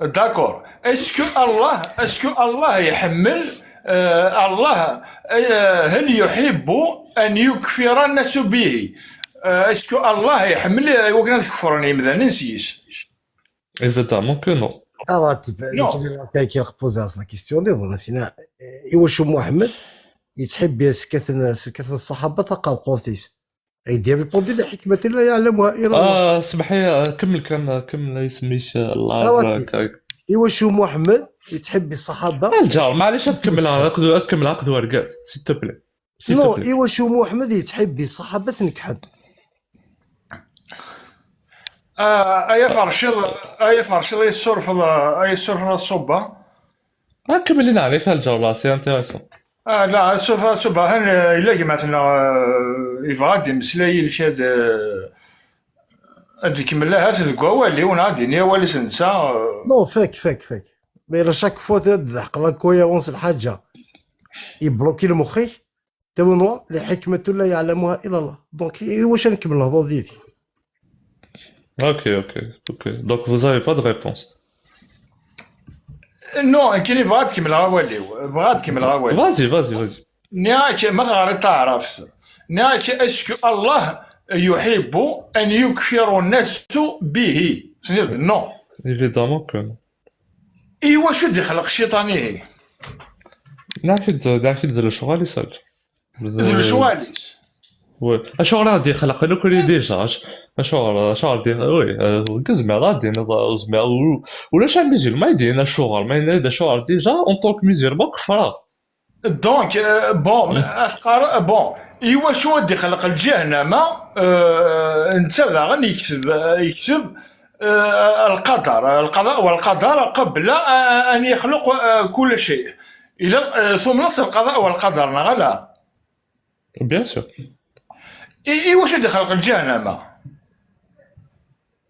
d'accord est-ce que Allah يحمل الله هل يحب أن يكفر الناس به اسكو الله يحمل وكنا تكفرني مثلا نسيش évidemment que non كاين كي ريبوزي لا كيستيون اللي ظن سينا واش محمد يتحب بها سكث الصحابه تلقاو قوتيس يدير ريبوندي لحكمه لا يعلمها الا الله صباحي كمل يسميش الله واش محمد يتحب الصحابه الجار معليش تكمل عقد ورقاس سي تو بلي نو واش محمد يتحب الصحابه تنكحد اي فرشل يسرف الصبه كمل لنا عليك الجار سي انتريسون لا الصبه الا مثلا يبغى يمسلاي لشاد هذيك ملاها تذكوا والي وناديني والي سنسا نو فيك مي لا شاك فوا تضحك لا كويرونس الحاجه يبلوكي المخي تونوا لحكمه لا يعلمها الا الله دونك واش نكمل الهضور ديالي اوكي دونك vous avez pas de réponse نو كاين بغات تكمل غوالي بغات تكمل غوالي فازي فازي فازي. نياك ما غادي تعرف نياك اسكو الله يحب ان يكفر الناس به شنو نو ايفيدامون كو ايوا شو دخل الشيطان هي نعرف لو شغل يسال الجواليس وي اشغل غادي يخلق ناكل ديجا اشغل دي وي كزما غادي زعما ولا شحال ميزير ما يدينا الشغل ما يدينا الشغل ديجا اون طونك ميزيرمون كفرا دونك بون اثقار بون ايوا شو ودي خلق الجهنم انت غن يكسب القضاء والقدر قبل ان يخلق كل شيء الى ثم نص القضاء والقدر لا بيان سور. ايوا شو ودي خلق الجهنم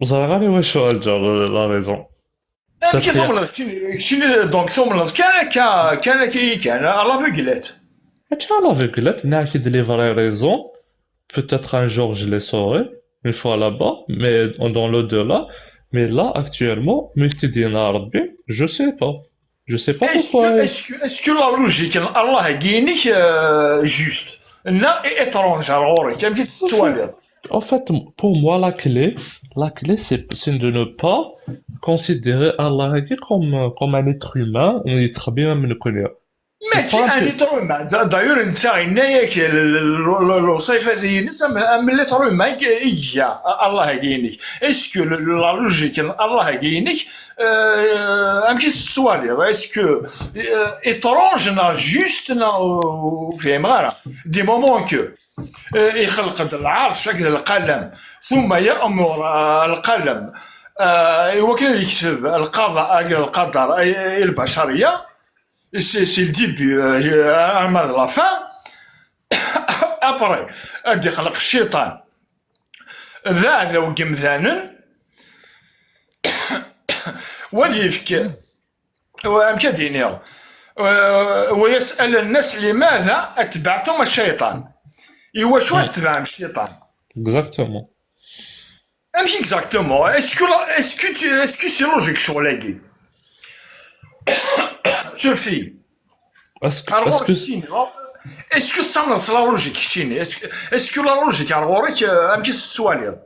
بصح غادي واش سؤال جا لا ريزون كي ثم كشني دونك ثم كان الله فيكلات هادشي لا فيغولات نعرف لي فري ريزون peut-être un jour je les saurai une fois là-bas mais dans l'au-delà mais là actuellement مفتدينا ربي je sais pas pourquoi اسكو لا لوجيك الله يجينيك جوست لا étrange غوري كيما تسوالي. En fait, pour moi, la clé, c'est de ne pas considérer Allah comme un être humain. On est très bien à le connaître. ماشي اني تروما داير انت هناياك الوصيفه زي نسا ملي تروما يجا الله يجينيك اسكو لا لوجيك الله يجينيك امشي السؤال اسكو ايترونج نا جوست نا فهم غير دي مومون كو يخلق العرش هكذا القلم ثم يأمر القلم وكان يكتب القضاء القدر البشريه سي الديبي عمل لا فان ابري ادي خلق الشيطان ذا وقمذانا وليفك وامكدينيو ويسأل الناس لماذا اتبعتم الشيطان ايوا شو اتبع الشيطان Exactement. ماشي اكزاكتومون اسكو سي لوجيك شغلاكي شوفي اسكو استعملت لا لوجيك كتيني اسكو لا لوجيك غوريك امشي السؤال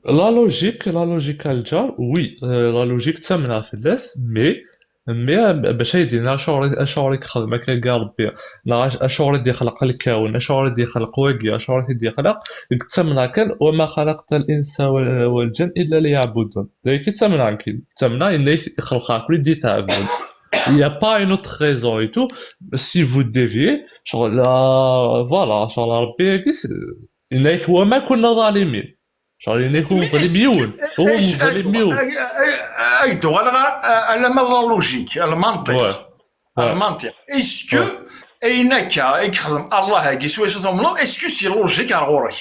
La logique الجار oui la logique تسمنا في الناس mais باش يدينا اشعر يخدم هكا كاع ربي اشعر يدي يخلق الكون اشعر يدي يخلق واقي اشعر يدي يخلق تسمنا كان وما خلقت الانس والجن الا ليعبدون ذلك تسمنا كي تسمنا انه يخلق كل دي تعبد. Il n'y a pas une autre raison et tout. Si vous déviez, genre là, voilà, genre la Rabbi, il n'y a que ما كنا ظالمين. genre il n'y a que ظالمين. هم ظالمين. ايدو على ما لوجيك المنطق. المنطق. اسكو اينك يخدم الله هاكي سوا ثمنو اسكو سي لوجيك غورك.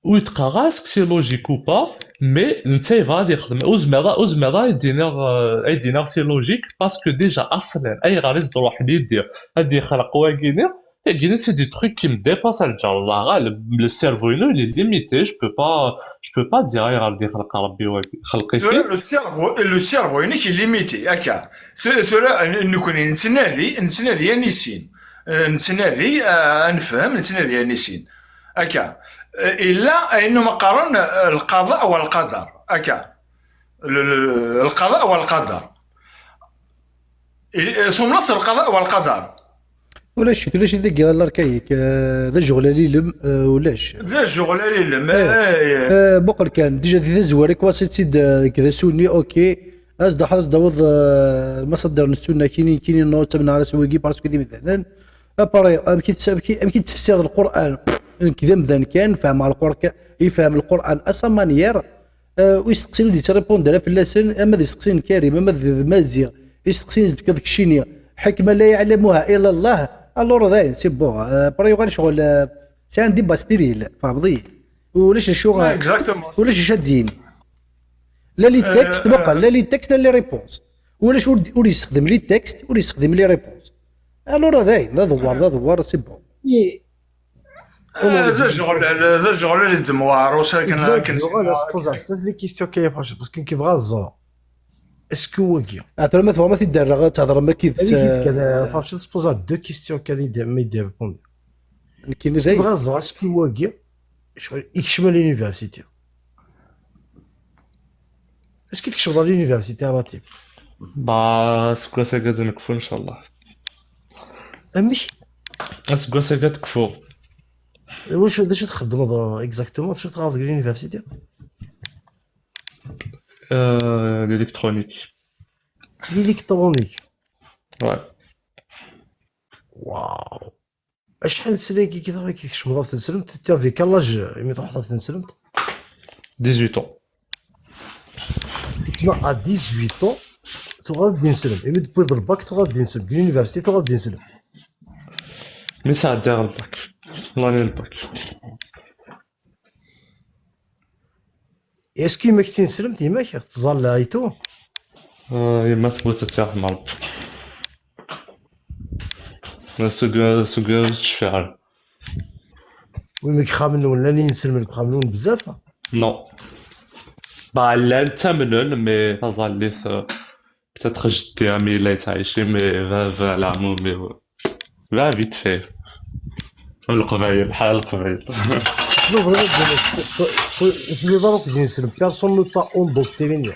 ويتقراصك سي لوجيك او با مي نتا غادي يخدم وزميضه يدينا سي لوجيك باسكو ديجا اصلا اي غاريز واحد يدير غادي يخلق واكينير تاكيني سي دي تروك كي مديباس الجار الله غالب لو سيرفو انو لي ليميتي جو بو با دير غادي يخلق ربي خلقي فيه لو سيرفو انك ليميتي هكا سورا نكون نسنالي نيسين نسنالي نفهم نسنالي نيسين هكا إلا أنه مقارن القضاء والقدر هكا القضاء والقدر ثم نص القضاء والقدر ولاش ذاك الاركايك ذا جغلالي لم ولاش ذا جغلالي لم بقر كان ديجا ذي زوارك واسيت سيد كذا سوني اوكي ازدا حاز داوض المصدر السنه كاينين نوت من على سواقي باسكو دي مثلا اباري امكن تفسير القران كذا مثلا كان فهم على القران يفهم القران اسا مانيير ويستقسين دي تريبوندر في اللسان اما يستقسين كريم اما مازيغ يستقسين ديك الشينيه حكمه لا يعلمها الا الله الور ذا سي بو بري غير شغل سي عندي باستيريل فهمتي ولاش الشغل ولاش شادين لا لي تكست بقى لا لي تكست لا لي ريبونس ولاش ولي يستخدم لي تكست ولي يستخدم لي ريبونس الور ذا دوار سي بو ذا شغل اللي دموار وساكن انا سبوز ثلاث لي كيستيون كيفاش باسكو كيبغى الزرع اسكو هو كيا ترى ما تيدار تهضر ما كيدس كذا فاش سبوز دو كيستيون كان يدير ما يدير ريبوندي كاين زي كيبغى الزرع اسكو هو كيا شغل يكشم لونيفرسيتي اسكو تكشف على لونيفرسيتي راتي سكوا ساكا نكفو ان شاء الله. ماشي سكوا ساكا تكفو. واش تخدم اكزاكتومون شنو تغادر لونيفرسيتي الالكترونيك. الالكترونيك واو. شحال سنه كي تكشم تنسلمت انت في كلاج ملي تروح تنسلمت 18 تسمع 18 تغادي نسلم ملي تبوظ الباك تغادي نسلم لونيفرسيتي تغادي نسلم مي ساعة داير الباك لاني الباك. اسكي ما كنتي نسلمت يماك تظل عيطو يما ثبوت تاع مرض سوق تشفعل ويماك خامن ولا ني نسلم لك خامنون بزاف نو لا تامنون مي تظل peut-être جدي عمي لا تعيشي مي فا العمو مي فا فيت في القبايل بحال القبايل. شنو بغيت شنو ضروري كي نسلم بيرسون نو تا اون دوكترين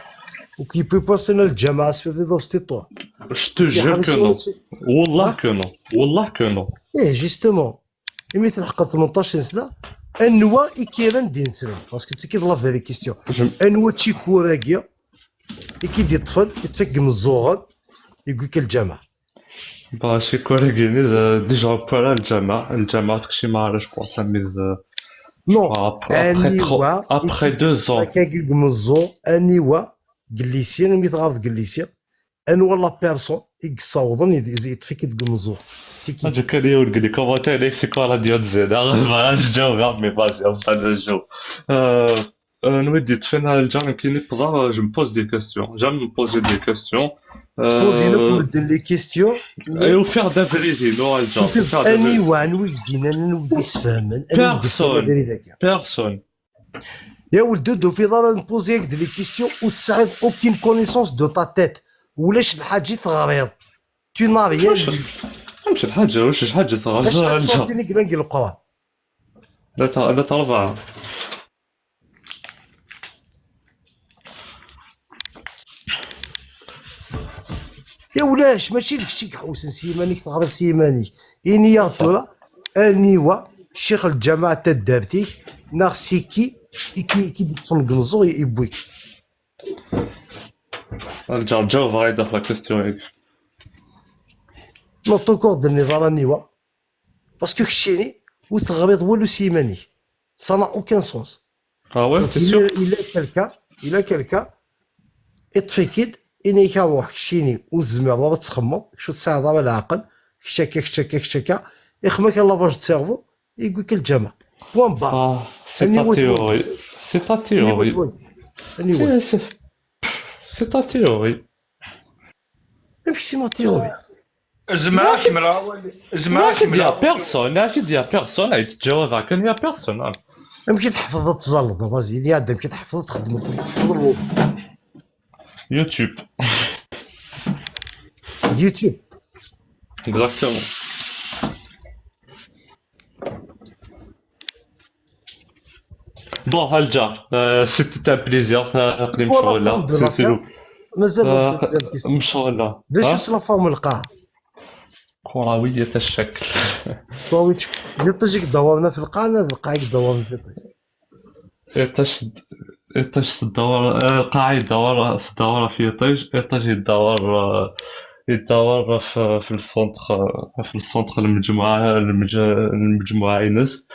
وكي بو باسنا الجامعه في ديفستيتو جو كو والله كو نو والله كو نو جوستومون ملي تلحق 18 سنه انوا كيران دي نسلم باسكو تي كيضرب في هذه كيستيون انوا تشي كوراكيا كيدي الطفل يتفك من الزغل يقول لك الجامعه شي كوراكيني ديجا بارا الجامعه داكشي ما عرفش كوا سميت نو انيوا ابخي 2 ans كيقول من الزو انيوا جليسيا ملي تغارض جليسيا انوا لا بيرسون يقصاوضن يتفك يقول من الزو سيكي هذا كان يقول لي كومونتير ليك سي كوا لا ديال زيد ما نجاوب مي باسي هذا الجو نودي تفين الجامع كي نقدر جو مبوز دي كيستيون جام بوزي دي كيستيون تبوزي لكم لي كيستيون ايو فيغ دا فيريتي نو الجامع انيوا نويدينا نودي سفهمن بيرسون يا ولدو في ضرر نبوزي هكذا لي كيستيون وتسعد اوكين كونيسونس دو تا تيت ولاش الحاجه تغريض تو ناريان مش الحاجه واش الحاجه تغريض شحال صوتيني كنقول القران لا ترفع يا ولاش ماشي داكشي كحوسن سيمانيك تغريض سيمانيك إني يا طولا انيوا شيخ الجماعه تدارتيك نارسيكي كي تفنق نزو يبويك نرجع نجاوب غاية داخل كيستيون نو طوكور د النظام النوا باسكو خشيني وتغريض والو سيماني سا نا اوكان سونس الى كلكا يطفيكيد اني كنروح خشيني وتزمر ضربت تخمر شو تساعد على العقل شكا يخمك لافاج سيرفو يقول لك الجامع بوان با سي تا تيوري ماشي ما تيوري زعما كمل يا بيرسون اكيد يا بيرسون يتجاوب كان يا بيرسون يمكن تحفظ تزلط فازي اللي عندك يمكن تحفظ تخدم يمكن تحفظ الوضع يوتيوب اكزاكتومون بون هالجا سيتي ان بليزير نقدر نمشيو ولا مازال نمشيو ولا واش لا فورم القاع كروية الشكل كروية تجيك دورنا في القاع القاع يدور في طيج إيطاش الدور القاع يدور في طيج إيطاش يدور في السونتر المجموعة ينس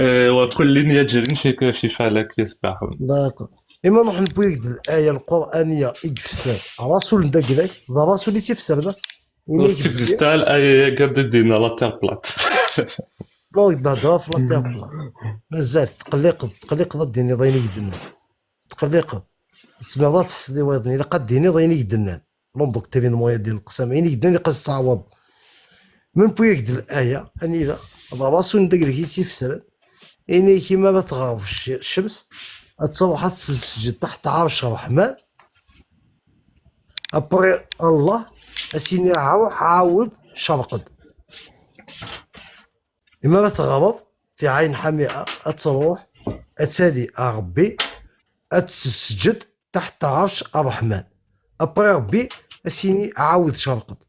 وكل يجرين في فلك يسبحون. داكور إما نروح نبويك الآية القرآنية يقفسر رسول داكلاك ذا رسول اللي تيفسر ذا تكزيست الآية قد دينا لا تير بلات لا يدهضر في لا تير بلات مازال تقليق ضد ديني ضيني قدنا تقليق تسمع ضد تحسدي ويضني إلا قد ديني ضيني قدنا لوندوك تبين مويا ديال القسم عيني قدني قص تعوض من بويك الآية أني ذا رسول داكلاك يتيفسر إني كيما ما تغرب الشمس تصبح تسجد تحت عرش الرحمن. أبري الله أسيني روح عاود شرقد. إما ما تغرب في عين حمئة تروح أتالي ربي أتسجد تحت عرش الرحمن. أبري ربي أسيني عاود شرقد.